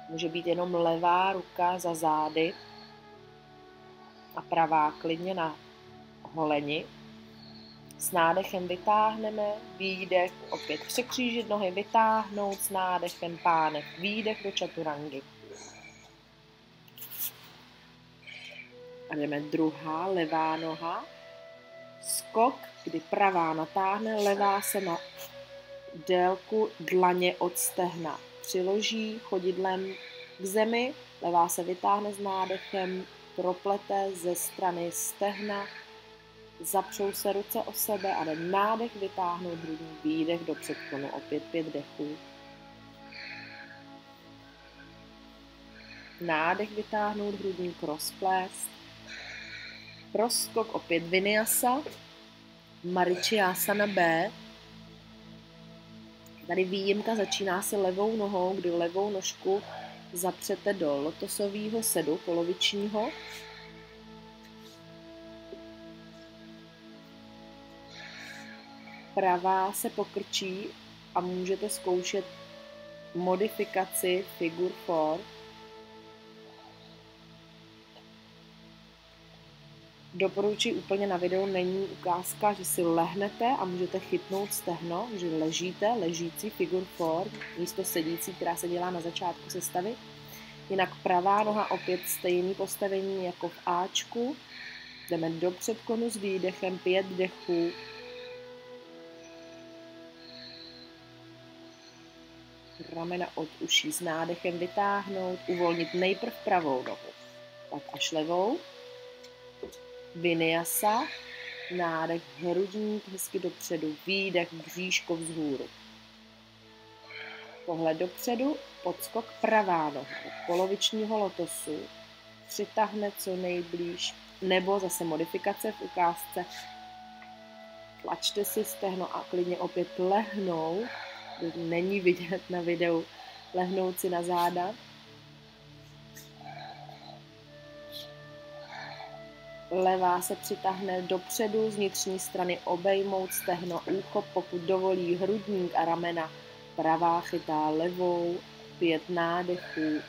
Může být jenom levá ruka za zády a pravá klidně na holeni. S nádechem vytáhneme, výdech, opět překřížit nohy, vytáhnout s nádechem pánev, výdech do čaturangy. A jdeme druhá, levá noha. Skok, kdy pravá natáhne, levá se na délku dlaně od stehna přiloží chodidlem k zemi, levá se vytáhne s nádechem, proplete ze strany stehna, zapřou se ruce o sebe a jde nádech vytáhnout hrudní, výdech do předklonu, opět 5 dechů. Nádech vytáhnout hrudní, crossplést. Proskok, opět vinyasa, Marichyasana B. Tady výjimka začíná se levou nohou, kdy levou nožku zapřete do lotosového sedu polovičního. Pravá se pokrčí a můžete zkoušet modifikaci figure 4. Doporučuji úplně na videu, není ukázka, že si lehnete a můžete chytnout stehno, že ležíte, ležící figure 4, místo sedící, která se dělá na začátku sestavy. Jinak pravá noha opět stejný postavení jako v Ačku. Jdeme do předklonu s výdechem, 5 dechů. Ramena od uší s nádechem vytáhnout, uvolnit nejprv pravou nohu, pak až levou. Vinyasa, nádech, hrudník hezky dopředu, výdech, bříško vzhůru. Pohled dopředu, podskok, pravá noha, polovičního lotosu, přitáhne co nejblíž, nebo zase modifikace v ukázce. Tlačte si stehno a klidně opět lehnout, není vidět na videu, lehnout si na záda. Levá se přitáhne dopředu, z vnitřní strany obejmout stehno, úchop, pokud dovolí hrudník a ramena. Pravá chytá levou, 5 nádechů.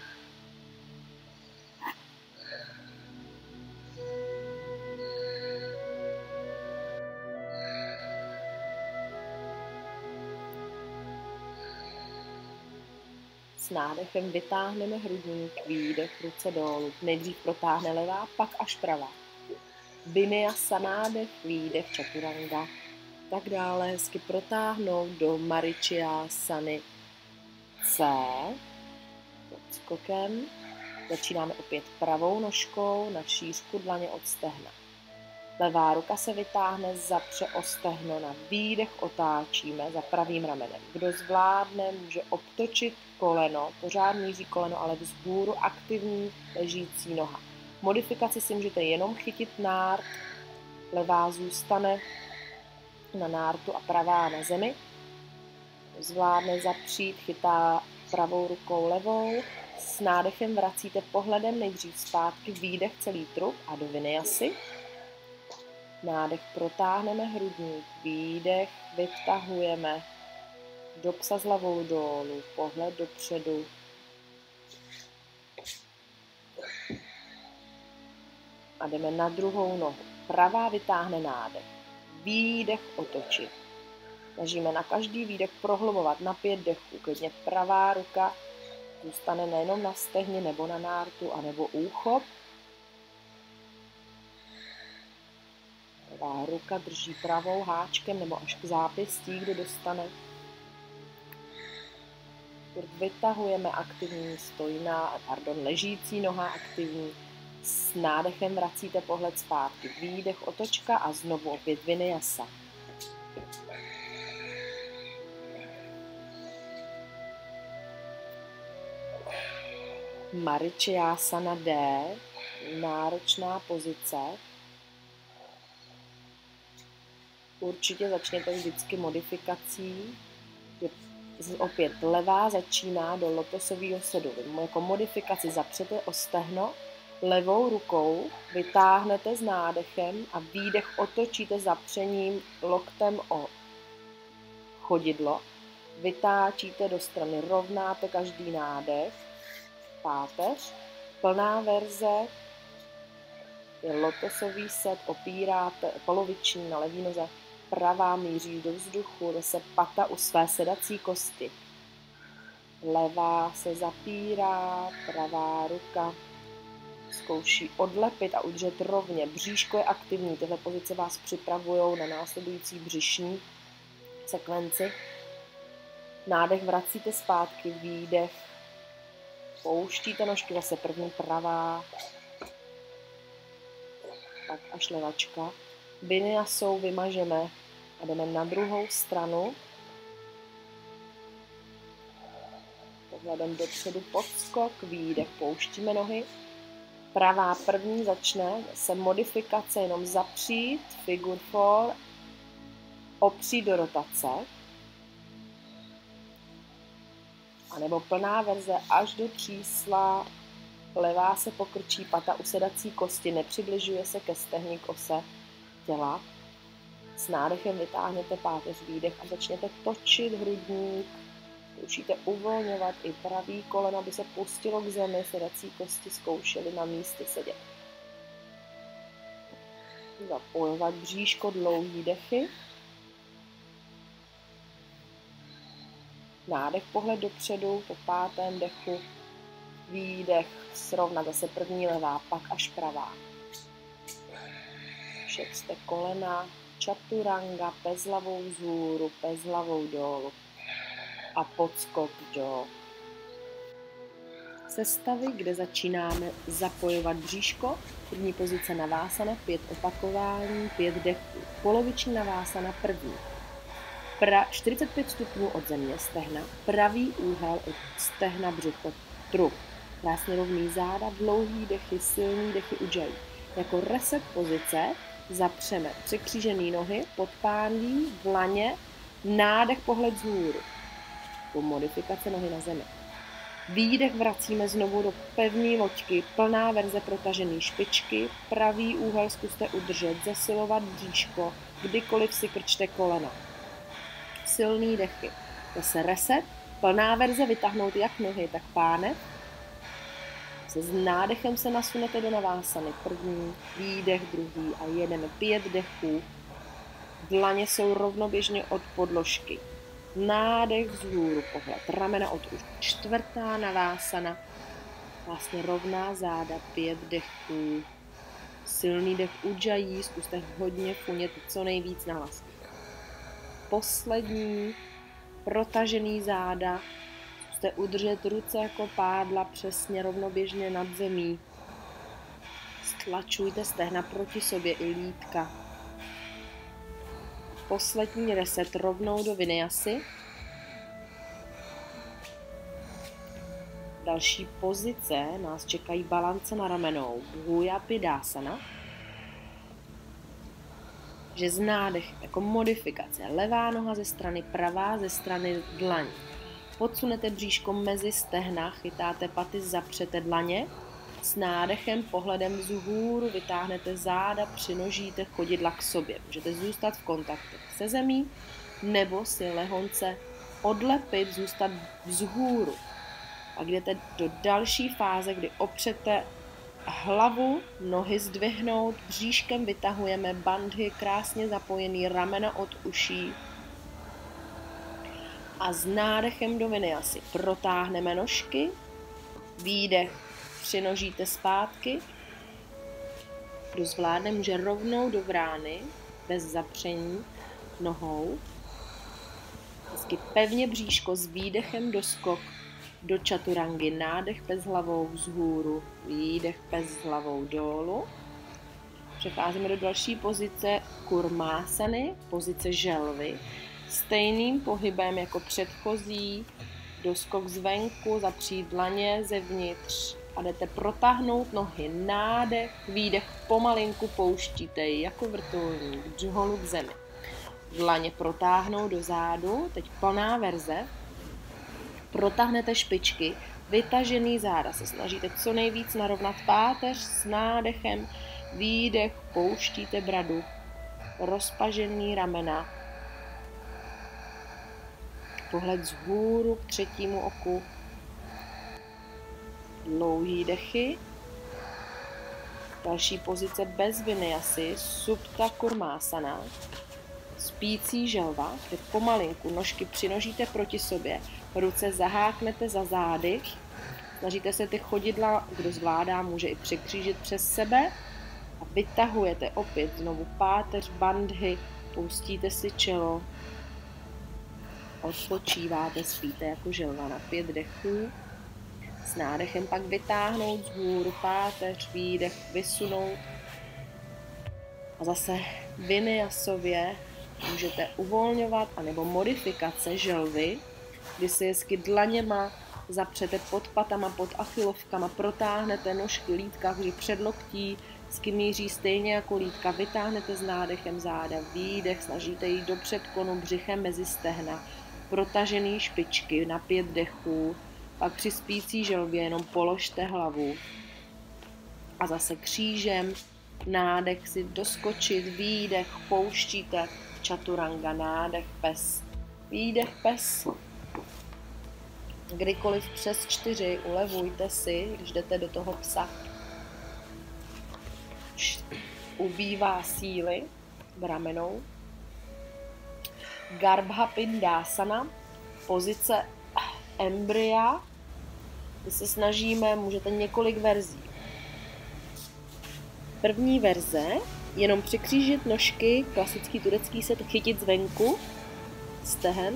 S nádechem vytáhneme hrudník, výdech, ruce dolů. Nejdřív protáhne levá, pak až pravá. Vinyasa, nádech, výdech, chaturanga. Tak dále hezky protáhnout do Marichyasany C. Pod skokem. Začínáme opět pravou nožkou na šířku dlaně od stehna. Levá ruka se vytáhne, zapře o stehno, na výdech otáčíme za pravým ramenem. Kdo zvládne, může obtočit koleno, pořád míří koleno, ale vzhůru aktivní ležící noha. Modifikaci si můžete jenom chytit nárt, levá zůstane na nártu a pravá na zemi. Zvládne zapřít, chytá pravou rukou levou, s nádechem vracíte pohledem nejdřív zpátky, výdech celý trup a do vinyasy. Nádech protáhneme hrudník, výdech vytahujeme do psa s hlavou dolů, pohled dopředu. A jdeme na druhou nohu. Pravá vytáhne nádech, výdech otočit. Snažíme na každý výdech prohlubovat na 5 dechů. Klidně pravá ruka zůstane nejenom na stehně nebo na nártu, anebo úchop. Pravá ruka drží pravou háčkem nebo až k zápěstí, kdo dostane. Vytahujeme aktivní ležící noha aktivní. S nádechem vracíte pohled zpátky. Výdech, otočka a znovu opět vinyasa. Marichyasana D, náročná pozice. Určitě začněte vždycky modifikací, že opět levá začíná do lotosového sedu. Jako modifikaci zapřete o stehno, levou rukou vytáhnete s nádechem a výdech otočíte zapřením loktem o chodidlo. Vytáčíte do strany, rovnáte každý nádech, páteř. Plná verze je lotosový set, opíráte poloviční na levý noze, pravá míří do vzduchu, jde se pata u své sedací kosti. Levá se zapírá, pravá ruka zkouší odlepit a udržet rovně. Bříško je aktivní, tyhle pozice vás připravují na následující břišní sekvenci. Nádech vracíte zpátky, výdech, pouštíte nožky, zase první pravá, pak až levačka. Vinyasou vymažeme a jdeme na druhou stranu. Pohledem dopředu podskok, výdech, pouštíme nohy. Pravá první začne, se modifikace jenom zapřít, figure 4, opřít do rotace. A nebo plná verze až do čísla, levá se pokrčí, pata u sedací kosti, nepřibližuje se ke stehni, k ose těla. S nádechem vytáhněte páteř, výdech a začněte točit hrudník. Zkoušíte uvolňovat i pravý koleno, aby se pustilo k zemi, sedací kosti zkoušeli na místě sedět. Zapojovat bříško, dlouhý dechy. Nádech, pohled dopředu, po pátém dechu, výdech, srovnat zase první levá, pak až pravá. Šetřte kolena, čaturanga, pes hlavou vzhůru, pes hlavou dolů a podskok do sestavy, kde začínáme zapojovat bříško. První pozice navásana, 5 opakování, 5 dechů. Poloviční navásana první. 45 stupňů od země, stehna, pravý úhel od stehna, břicho, trup. Krásně rovný záda, dlouhý dechy, silný dechy ujjayi. Jako reset pozice zapřeme překřížený nohy, podpánví, dlaně, nádech, pohled vzhůru. Po modifikace nohy na zemi. Výdech vracíme znovu do pevné loďky, plná verze protažený špičky, pravý úhel zkuste udržet, zesilovat bříško, kdykoliv si krčte kolena. Silný dechy. Zase reset, plná verze vytáhnout jak nohy, tak pánev. Se s nádechem se nasunete do navásany. První, výdech, druhý a jedeme 5 dechů. Dlaně jsou rovnoběžně od podložky. Nádech vzhůru, pohled, ramena od uší. 4. navásana, vlastně rovná záda, 5 dechů. Silný dech ujjayi, zkuste hodně funět co nejvíc na hlas. Poslední, protažený záda, zkuste udržet ruce jako pádla přesně rovnoběžně nad zemí. Stlačujte stehna proti sobě i lítka. Poslední reset rovnou do vinyasy. Další pozice nás čekají balance na ramenou, bhujapidásana. Že z nádech jako modifikace, levá noha ze strany, pravá ze strany dlaň. Podsunete bříško mezi stehna, chytáte paty, zapřete dlaně. S nádechem, pohledem vzhůru vytáhnete záda, přinožíte chodidla k sobě. Můžete zůstat v kontaktu se zemí, nebo si lehonce odlepit, zůstat vzhůru. A jdete do další fáze, kdy opřete hlavu, nohy zdvihnout, bříškem vytahujeme bandhy, krásně zapojený ramena od uší. A s nádechem do vinyasy protáhneme nožky, výdech, přinožíte zpátky. Kdo zvládne, může rovnou do vrány, bez zapření nohou. Hezky pevně bříško s výdechem do skok do čaturangy. Nádech pes hlavou vzhůru, výdech pes hlavou dolů. Přecházíme do další pozice kurmásany, pozice želvy. Stejným pohybem jako předchozí, doskok zvenku, zapřít dlaně zevnitř a jdete protáhnout nohy, nádech, výdech, pomalinku pouštíte jako vrtulník, džholu k zemi. Dlaně protáhnout do zádu, teď plná verze, protáhnete špičky, vytažený záda, se snažíte co nejvíc narovnat páteř s nádechem, výdech, pouštíte bradu, rozpažený ramena, pohled vzhůru k třetímu oku, dlouhý dechy, další pozice bez vinyasy, supta kurmásana, spící želva, kde pomalinku nožky přinožíte proti sobě, ruce zaháknete za zády, Snažíte se ty chodidla, kdo zvládá, může i překřížit přes sebe a vytahujete opět znovu páteř, bandhy, pustíte si čelo, odpočíváte, spíte jako želva na 5 dechů. S nádechem pak vytáhnout vzhůru páteř, výdech, vysunout. A zase vinyasově můžete uvolňovat, anebo modifikace želvy, kdy si hezky dlaněma zapřete pod patama, pod achilovkama, protáhnete nožky, lítka vždy před loktí, hezky míří stejně jako lítka, vytáhnete s nádechem záda, výdech, snažíte jít do předklonu břichem mezi stehna, protažený špičky na 5 dechů, pak při spící želvě jenom položte hlavu a zase křížem, nádech si doskočit, výdech, pouštíte, čaturanga, nádech, pes, výdech, pes. Kdykoliv přes 4 ulevujte si, když jdete do toho psa. Ubývá síly v ramenou. Garbha Pindasana, pozice embrya. My se snažíme, můžete několik verzí. První verze, jenom překřížit nožky, klasický turecký set, chytit zvenku, stehen.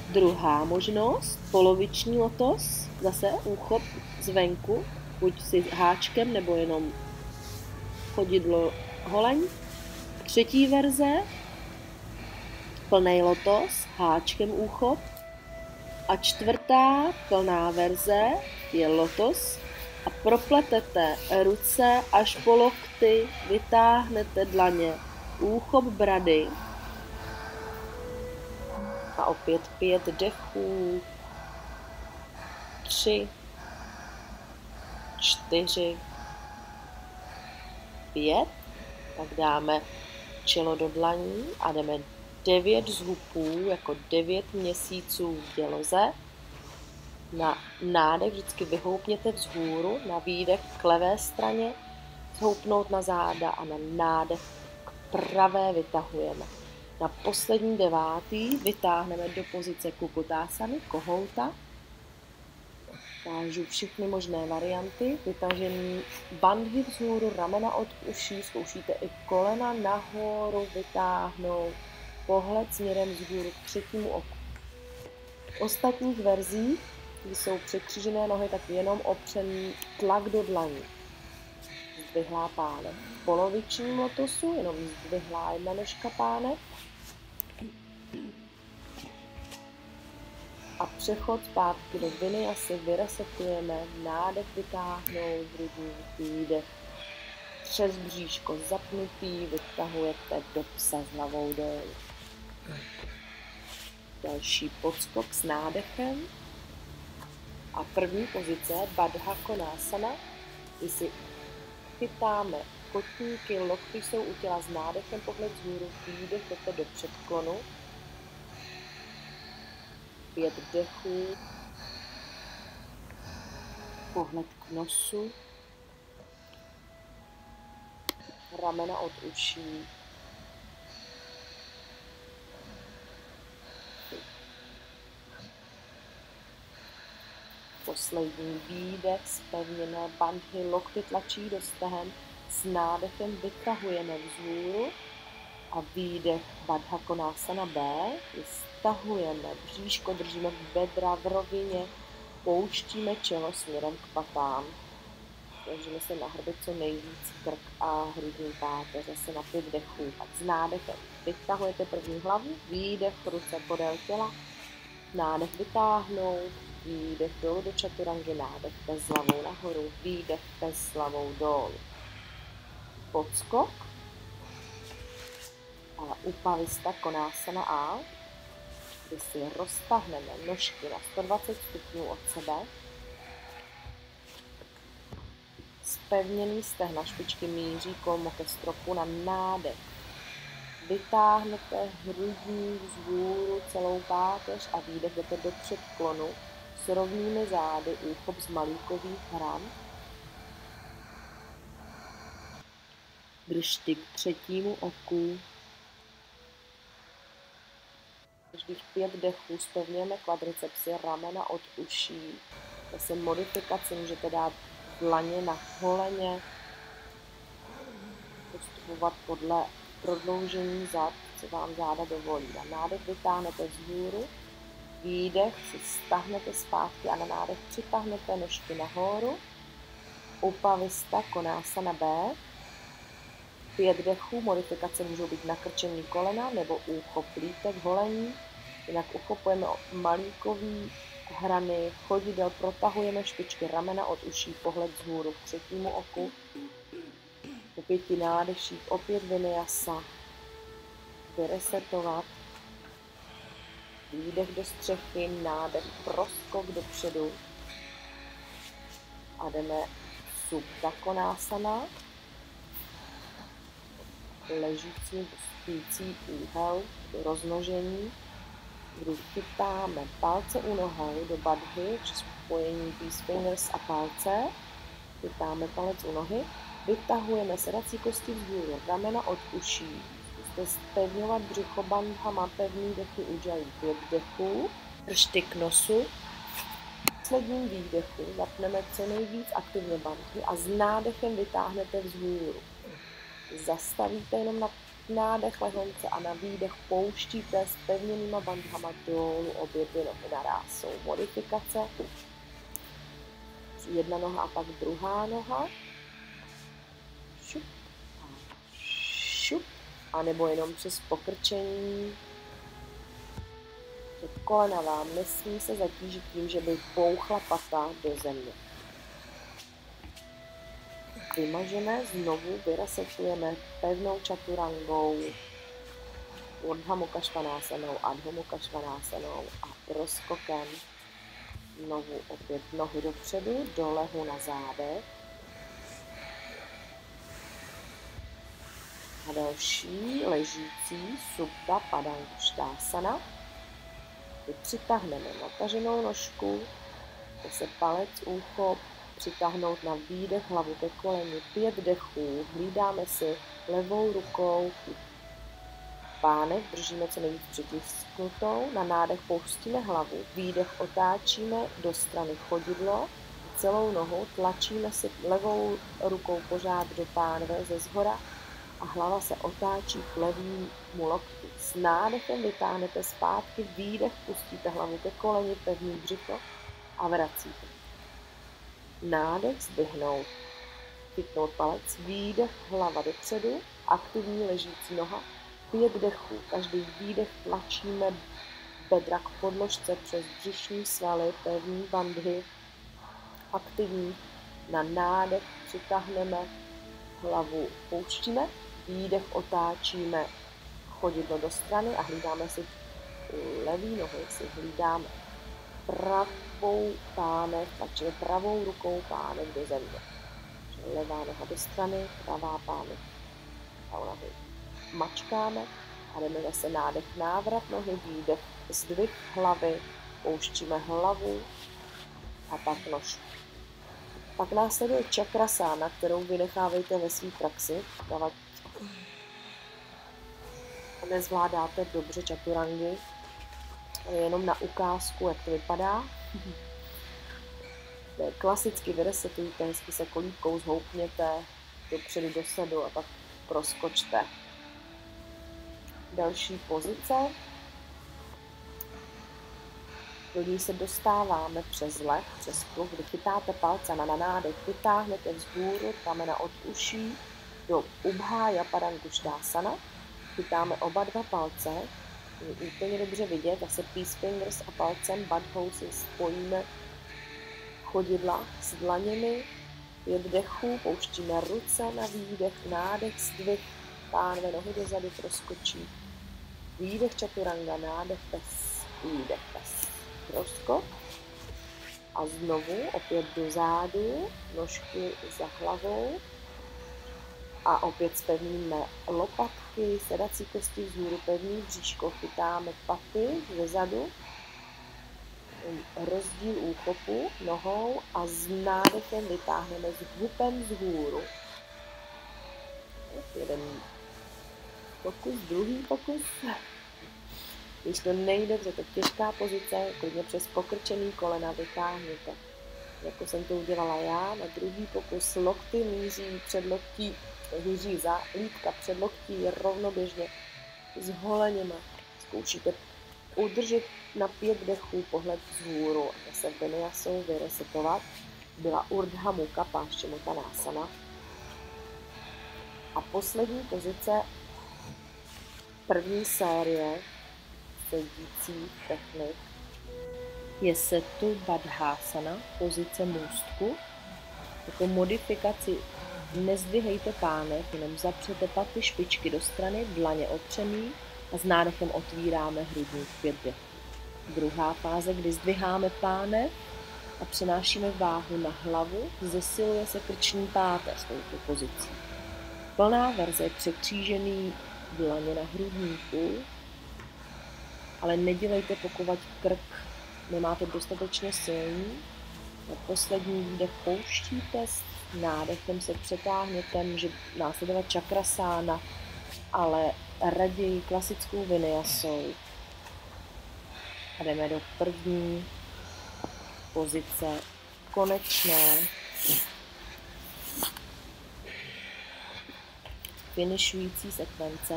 Druhá možnost, poloviční lotos, zase úchop zvenku, buď si háčkem, nebo jenom chodidlo holeň. Třetí verze, plný lotos, háčkem úchop. A čtvrtá plná verze je lotos a propletete ruce až po lokty, vytáhnete dlaně, úchop brady a opět 5 dechů, 3, 4, 5, tak dáme čelo do dlaní a jdeme 9 zhubů, jako 9 měsíců v děloze. Na nádech vždycky vyhoupněte vzhůru, na výdech k levé straně, zhoupnout na záda a na nádech k pravé vytahujeme. Na poslední 9. vytáhneme do pozice Kukutásany, kohouta. Tážu všechny možné varianty, vytažený bandhy vzhůru, ramena od uší, zkoušíte i kolena nahoru vytáhnout, pohled směrem vzhůru k 3. oku. V ostatních verzích, kdy jsou překřížené nohy, tak jenom opřený tlak do dlaní. Zdvihlá pánev. V polovičním lotosu jenom zdvihlá jedna nožka pánev. A přechod zpátky do vinyasy vyresetujeme, nádech vytáhnout, hrudní výdech přes bříško zapnutý, vytahujete do psa s hlavou dolů. Další podskok s nádechem. A první pozice Baddha Konasana, kdy si chytáme kotníky, lokty jsou u těla s nádechem, pohled vzhůru, výdech, jdete do předklonu. 5 dechů, pohled k nosu, ramena od uší. Poslední výdech, zpevněné bandhy, lokty tlačí do stehen, s nádechem vytahujeme vzhůru a výdech Baddha Konasana B, stahujeme, bříško držíme v bedra v rovině, pouštíme čelo směrem k patám. Snažíme se nahrbit co nejvíc krk a hrudní páteř, zase na 5 dechů. Pak s nádechem vytahujete první hlavu, výdech, ruce podél těla, nádech vytáhnout, výdech dolů do čaturangy, nádech bez hlavou nahoru, výdech bez hlavou dolů. Podskok a Upavista Konasana A, kdy si roztahneme nožky na 120 stupňů od sebe, zpevněný stehna, špičky míří kolmo ke stropu na nádech. Vytáhnete hrudní vzhůru celou páteř a výdech jdete do předklonu s rovnými zády, úchop z malíkových hran. Držte k 3. oku. Každých 5 dechů zpevňujeme kvadricepsy, ramena od uší. Zase modifikaci můžete dát dlaně na koleně, postupovat podle prodloužení zad, co vám záda dovolí. Na nádech vytáhnete vzhůru, výdech si stáhnete zpátky a na nádech přitáhnete nožky nahoru. Upavista Konasana B. 5 dechů, modifikace můžou být nakrčení kolena nebo úchop plítek, holení. Jinak uchopujeme malíkový hrany, chodidel, protahujeme špičky ramena od uší, pohled vzhůru k třetímu oku. Po 5 nádeších opět vinyasa, vyresetovat. Výdech do střechy, nádech, proskok dopředu. A jdeme Supta Konasana. Ležící, spící úhel, roznožení, kdy chytáme palce u nohou do badhy, přes spojení peace fingers a palce, chytáme palec u nohy, vytahujeme sedací kosti vzhůru, ramena od uší, zkuste zpevňovat břicho, bandhama, pevný dechy Ujjayi, 5 dechů, držte k nosu, v posledním výdechu zapneme co nejvíc aktivně bandhy a s nádechem vytáhnete vzhůru. Zastavíte jenom na nádech lehonce a na výdech pouštíte s pevněnýma bandhama dolů, obě 2 nohy naráz. Jsou modifikace. Jedna noha a pak druhá noha. Šup a šup. A nebo jenom přes pokrčení. Kolena vám nesmí se zatížit tím, že by bouchla pata do země. Vymažeme, znovu vyresetujeme pevnou čaturangou, Urdhva Mukha Svanásanou, Adho Mukha Svanásanou a proskokem. Znovu opět nohy dopředu, do lehu na zádech. A další ležící Supta Padangusthasana. Přitáhneme nataženou nožku, zase palec, úchop, přitáhnout na výdech hlavu ke koleni, 5 dechů, hlídáme si levou rukou pánek, držíme co nejvíc přitisknutou, na nádech pouštíme hlavu, výdech otáčíme do strany chodidlo, celou nohu tlačíme si levou rukou pořád do pánve ze zhora a hlava se otáčí k levému lokti. S nádechem vytáhnete zpátky, výdech pustíte hlavu ke koleni, pevný břicho a vracíte. Nádech zdvihnout, chytnout palec, výdech, hlava dopředu, aktivní ležící noha, 5 dechů, každý výdech tlačíme bedra k podložce přes břišní svaly, pevný bandhy, aktivní, na nádech přitáhneme, hlavu pouštíme, výdech otáčíme chodidlo do strany a hlídáme si levý nohy, si hlídáme pravou pánev, takže pravou rukou pánev do země. Levá noha do strany, pravá pánev a nohy mačkáme a jdeme zase nádech, návrat nohy, výdech, zdvih hlavy, pouštíme hlavu a pak nožku. Pak následuje Chakrasana, kterou vynechávejte ve své praxi. Nezvládáte dobře čaturangy, jenom na ukázku, jak to vypadá. Klasicky vyresetujte, hezky se kolíbkou zhoupněte dopředu do sedu a pak proskočte. Další pozice. Do ní se dostáváme přes leh, přes kruh, kdy chytáte palce na nádech, vytáhnete vzhůru, ramena od uší do Ubhaya Padangusthasana. Chytáme oba 2 palce, je úplně dobře vidět, zase peace fingers a palcem badhou si spojíme chodidla s dlaněmi, 5 dechů, pouštíme ruce na výdech, nádech, zdvih, pánve, nohy dozadu, proskočí, výdech chaturanga, nádech, pes, výdech, pes, proskok a znovu opět do zádu, nožky za hlavou a opět zpevníme lopatky, sedací kosti vzhůru, pevný bříško, chytáme paty ze zadu, rozdíl úchopu nohou a s nádechem vytáhneme s hupem vzhůru. Jeden pokus, druhý pokus. Když to nejde, protože to je těžká pozice, klidně přes pokrčený kolena vytáhněte. jako jsem to udělala já. Na druhý pokus lokty míří před loktí, míří za lítka před loktí rovnoběžně s holeněma. Zkoušíte udržet na 5 dechů pohled vzhůru a se vinyasou vyresetovat. Byla Urdhva Mukha Paschimottanasana. A poslední pozice první série sedících technik je Setu Baddhasana, pozice můstku. Jako modifikaci nezdvihejte pánev, jenom zapřete paty špičky do strany, dlaně opřený a s nádechem otvíráme hrudník 5 dechů. Druhá fáze, kdy zdviháme pánev a přenášíme váhu na hlavu, zesiluje se krční páteř touto pozicí. Plná verze je překřížený dlaně na hrudníku, ale nedělejte, pokud krk nemáte dostatečně silný. Na poslední výdech pouštíte, s nádechem se přetáhněte, může následovat čakrasána, ale raději klasickou vinyasou. A jdeme do první pozice konečné finišující sekvence.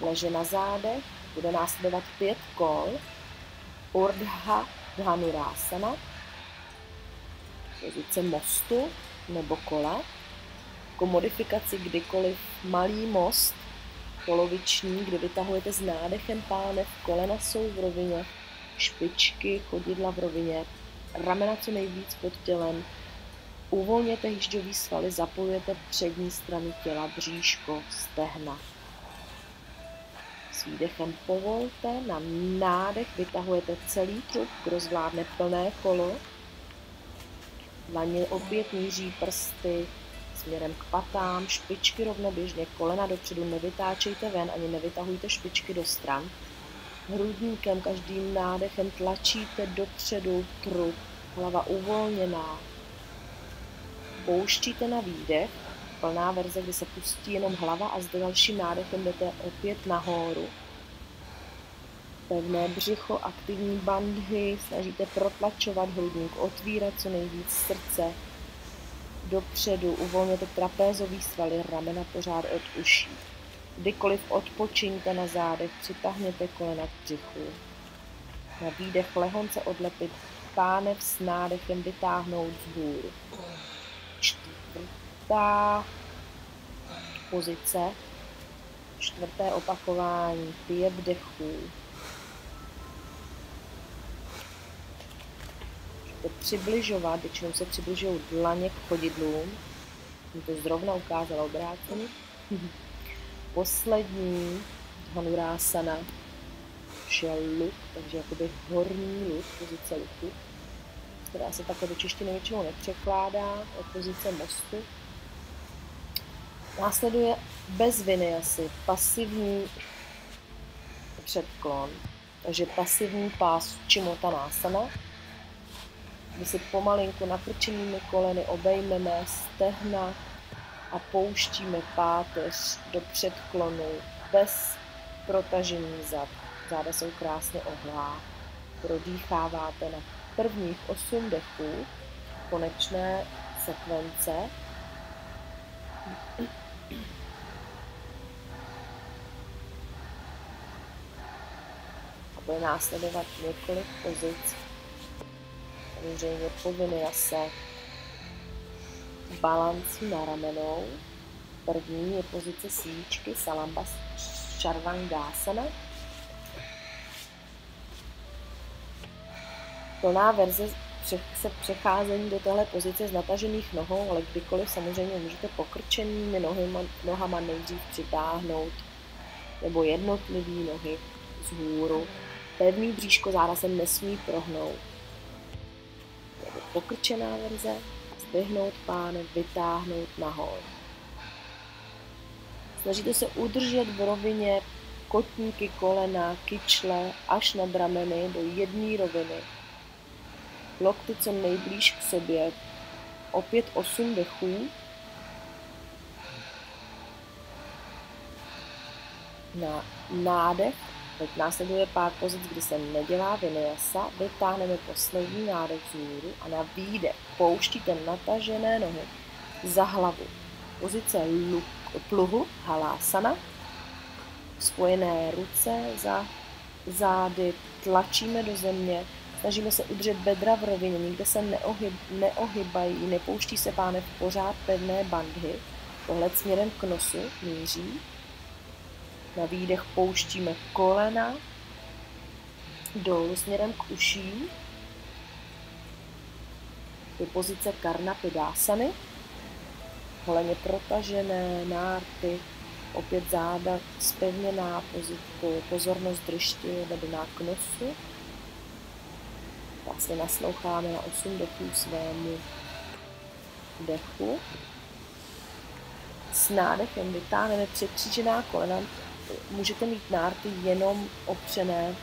Leže na zádech, bude následovat 5 kol. Urdhva Dhanurasana, pozice mostu nebo kola. Jako modifikaci kdykoliv malý most, poloviční, kdy vytahujete s nádechem pánev, kolena jsou v rovině, špičky chodidla v rovině, ramena co nejvíc pod tělem. Uvolněte hýžďový svaly, zapojujete přední stranu těla, bříško, stehna. S výdechem povolte, na nádech vytahujete celý trup, kdo zvládne plné kolo. Dlaně opět míří prsty směrem k patám, špičky rovnoběžně, kolena dopředu, nevytáčejte ven, ani nevytahujte špičky do stran. Hrudníkem každým nádechem tlačíte dopředu trup, hlava uvolněná. Pouštíte na výdech, plná verze, kdy se pustí jenom hlava a s dalším nádechem jdete opět nahoru. Pevné břicho, aktivní bandhy, snažíte protlačovat hrudník, otvírat co nejvíc srdce. Dopředu uvolněte trapézový svaly, ramena pořád od uší. Kdykoliv odpočiňte na zádech, přitáhněte kolena k břichu. Na výdech lehonce odlepit pánev s nádechem vytáhnout vzhůru. Čtvrtá pozice, čtvrté opakování, 5 dechů. Můžete přibližovat, většinou se přibližují dlaně k chodidlům. Jsem to zrovna ukázala obráceně. Poslední Dhanurasana, šel luk, takže jakoby horní luk, pozice luku, která se takhle do češtiny většinou nepřekládá, je pozice mostu. Následuje bez vinyasy pasivní předklon, takže pasivní Paschimottanasana, kdy si pomalinku nakrčenými koleny obejmeme stehna a pouštíme páteř do předklonu bez protažení zad. Záda jsou krásně ohlá. Prodýcháváte na prvních 8 dechů konečné sekvence. A bude následovat několik pozic. Samozřejmě po vinyase balancí na ramenou. První je pozice svíčky Salamba Charvangasana. Plná verze se přecházení do téhle pozice z natažených nohou, ale kdykoliv samozřejmě můžete pokrčenými nohama nejdřív přitáhnout nebo jednotlivý nohy vzhůru. Pevný bříško záda se nesmí prohnout. Nebo pokrčená verze, zdvihnout pánev, vytáhnout nahoru. Snažíte se udržet v rovině kotníky, kolena, kyčle až nad rameny do jedné roviny. Lokty co nejblíž k sobě. Opět 8 dechů. Na nádech Teď následuje pár pozic, kdy se nedělá vinyasa, vytáhneme poslední nádech vzhůru a na výdech pouštíte natažené nohy za hlavu. Pozice pluhu, halásana, spojené ruce za zády, tlačíme do země, snažíme se udržet bedra v rovině, nikde se neohybají, nepouští se pánev, pořád pevné bandhy, pohled směrem k nosu míří. Na výdech pouštíme kolena dolů směrem k uším. Do pozice Karna Pidásany. Holeně protažené, nárty, opět záda zpevněná, pozornost držti vedená k nosu. Vlastně nasloucháme na 8 dechů svému dechu. S nádechem vytáhneme překřížená kolena. Můžete mít nárty jenom opřené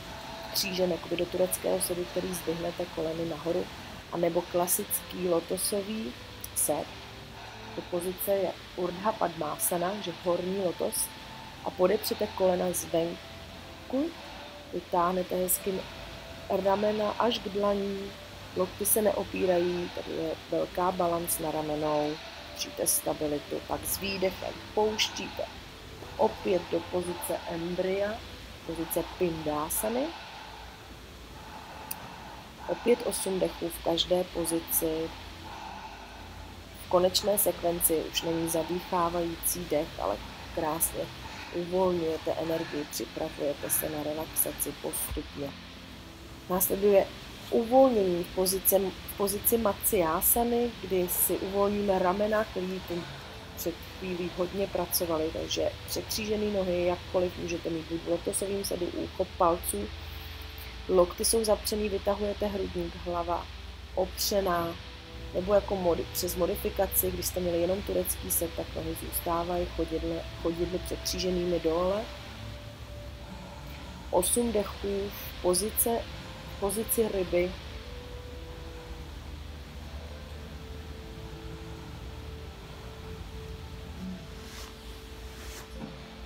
křížem, jakoby do tureckého sedu, který zdvihnete koleny nahoru, anebo klasický lotosový set. To pozice je Urdhva Padmasana, že horní lotos, a podepřete kolena zvenku, vytáhnete hezky ramena až k dlaní, lokty se neopírají, tady je velká balans na ramenou, držíte stabilitu, pak s výdechem pouštíte opět do pozice embrya, pozice Pindásany. Opět 8 dechů v každé pozici. V konečné sekvenci už není zadýchávající dech, ale krásně uvolňujete energii, připravujete se na relaxaci postupně. Následuje uvolnění v pozici Matsyasany, kdy si uvolníme ramena, který před chvílí hodně pracovali, takže překřížené nohy, jakkoliv můžete mít buď v lotosovým sedu, úchop palců, lokty jsou zapřený, vytahujete hrudník, hlava opřená, nebo jako přes modifikaci, když jste měli jenom turecký set, tak nohy zůstávají, chodidly překříženými dole. 8 dechů v pozici ryby.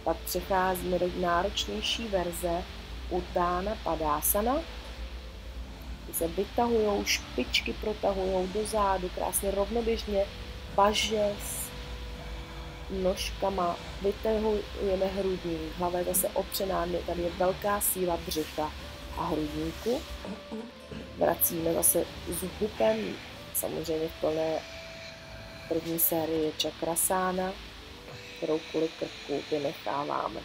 Pak přecházíme do náročnější verze Uttána Padásana. Se vytahujou, špičky protahujou do zádu, krásně rovnoběžně, paže s nožkama, vytahujeme hrudník, hlava je zase opřená, tady je velká síla břicha a hrudníku. Vracíme zase s hupem, samozřejmě v plné první sérii je Čakrasána, kterou kvůli krku vynecháváme.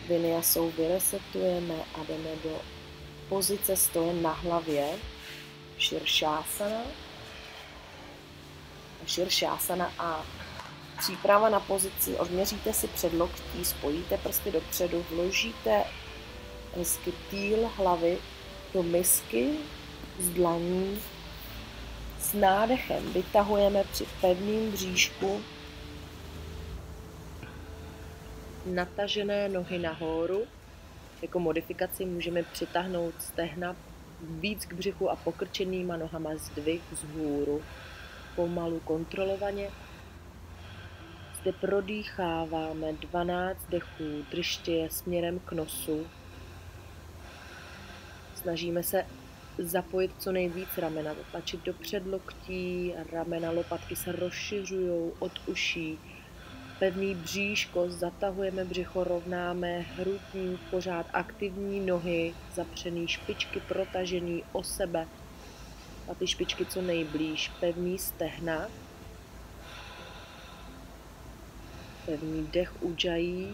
Vinyasou vyresetujeme a jdeme do pozice stoje na hlavě, Širšásana a příprava na pozici, odměříte si předloktí, spojíte prsty dopředu, vložíte hezky týl hlavy do misky z dlaní. S nádechem vytahujeme při pevném bříšku natažené nohy nahoru. Jako modifikaci můžeme přitáhnout stehna víc k břichu a pokrčenýma nohama zdvih vzhůru. Pomalu kontrolovaně. Zde prodýcháváme 12 dechů, držte je směrem k nosu. Snažíme se zapojit co nejvíc ramena, zatlačit do předloktí, ramena, lopatky se rozšiřují od uší. Pevný bříško, zatahujeme břicho, rovnáme hrudník, pořád aktivní nohy, zapřený špičky, protažený o sebe a ty špičky co nejblíž, pevný stehna, pevný dech Ujjayi.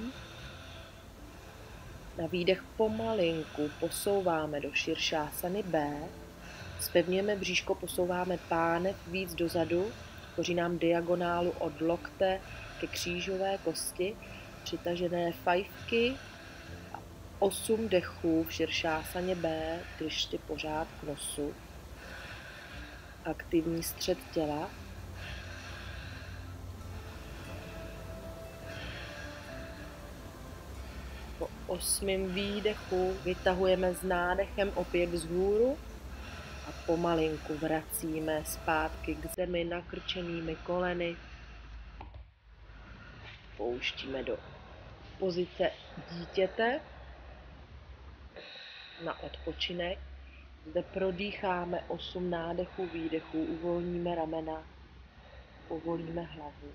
Na výdech pomalinku posouváme do Širšásany B, zpevňujeme bříško, posouváme pánev víc dozadu, tvoří nám diagonálu od lokte ke křížové kosti, přitažené fajfky, 8 dechů v Širšásaně B, držte pořád k nosu, aktivní střed těla. Po 8. výdechu vytahujeme s nádechem opět vzhůru a pomalinku vracíme zpátky k zemi nakrčenými koleny. Pouštíme do pozice dítěte na odpočinek. Zde prodýcháme 8 nádechů, výdechů, uvolníme ramena, povolíme hlavu.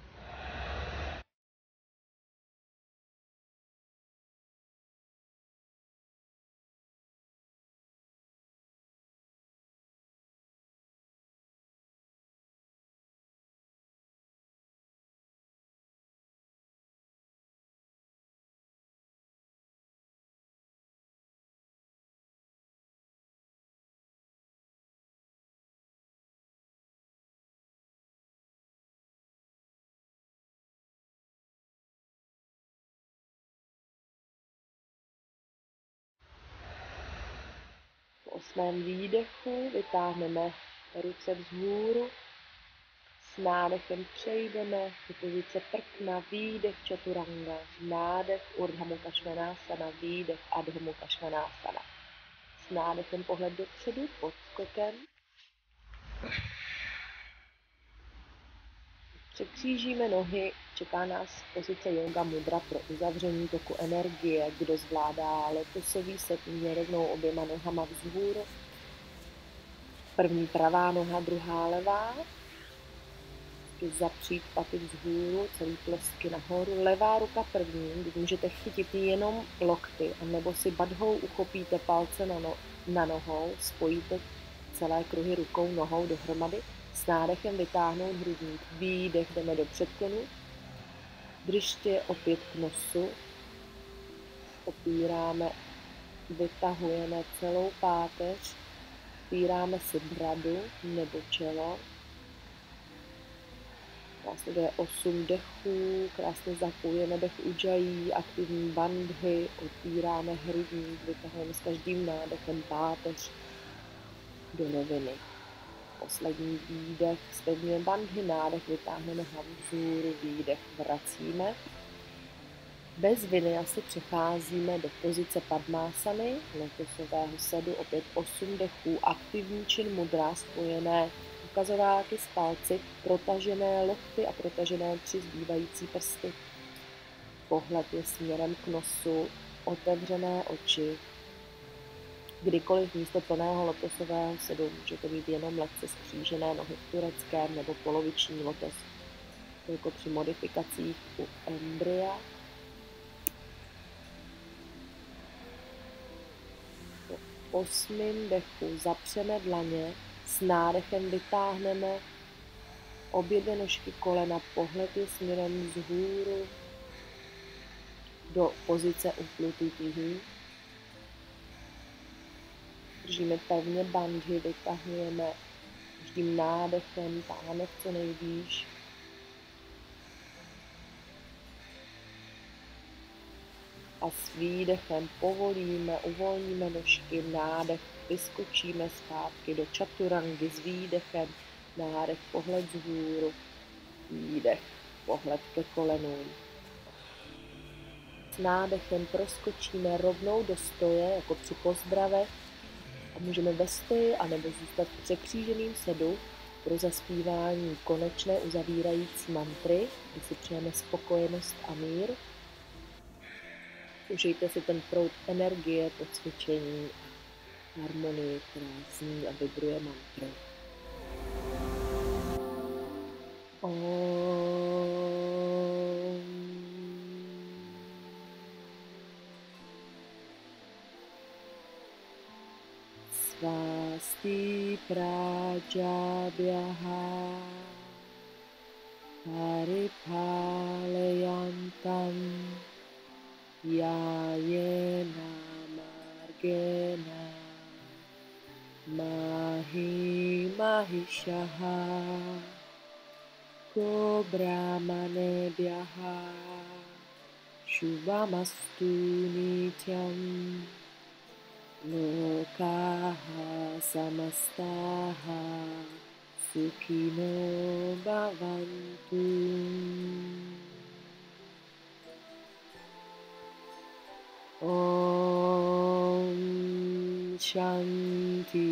Po 8. výdechu vytáhneme ruce vzhůru, s nádechem přejdeme do pozice prkna, výdech Chaturanga, nádech Urdhva Mukha Svanasana, výdech Adho Mukha Svanasana. S nádechem pohled dopředu, pod skokem. Překřížíme nohy, čeká nás pozice Yoga Mudra pro uzavření toku energie. Kdo zvládá lotosový setní rovnou oběma nohama vzhůru. První pravá noha, druhá levá. Zapřít paty vzhůru, celý plosky nahoru. Levá ruka první, kdy můžete chytit jenom lokty, anebo si badhou uchopíte palce na nohou, spojíte celé kruhy rukou, nohou dohromady. S nádechem vytáhnout hrudník, výdech, jdeme do předklonu. Držte opět k nosu, opíráme, vytahujeme celou páteř, opíráme si bradu nebo čelo. Následuje 8 dechů, krásně zapojíme dech Ujjayi, aktivní bandhy, otvíráme hrudník, vytahujeme s každým nádechem páteř do roviny. Poslední výdech, zpevňujeme bandhy, nádech, vytáhneme hlavu vzhůru, výdech, vracíme. Bez vinyasy přecházíme do pozice Padmasany, lotosového sedu, opět 8 dechů, aktivní čin mudra, spojené ukazováky s palci, protažené lokty a protažené 3 zbývající prsty. Pohled je směrem k nosu, otevřené oči. Kdykoliv místo plného lotosového sedu můžete mít jenom lehce skřížené nohy v tureckém nebo poloviční lotos, jako při modifikacích u embrya. Po 8. dechu zapřeme dlaně, s nádechem vytáhneme obě dvě nožky kolena, pohled je směrem vzhůru do pozice uplutý tihu. Držíme pevně bandhy, vytahujeme každým nádechem pánev co nejvýš. A s výdechem povolíme, uvolníme nožky, nádech, vyskočíme zpátky do čaturangy s výdechem, nádech, pohled vzhůru, výdech, pohled ke kolenům. S nádechem proskočíme rovnou do stoje, jako při pozdravech, a můžeme ve stoji anebo zůstat v překříženým sedu pro zaspívání konečné uzavírající mantry, kdy si přejeme spokojenost a mír. Užijte si ten proud energie po cvičení a harmonii, která zní a vibruje mantrou. Svasti prajabhyaha paripalayantam yayena margena mahi mahishaha ko brahmanebhyaha shubhamastu nityam lokaha samastaha sukhino bhavantu. Om Shanti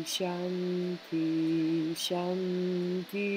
Shanti Shanti.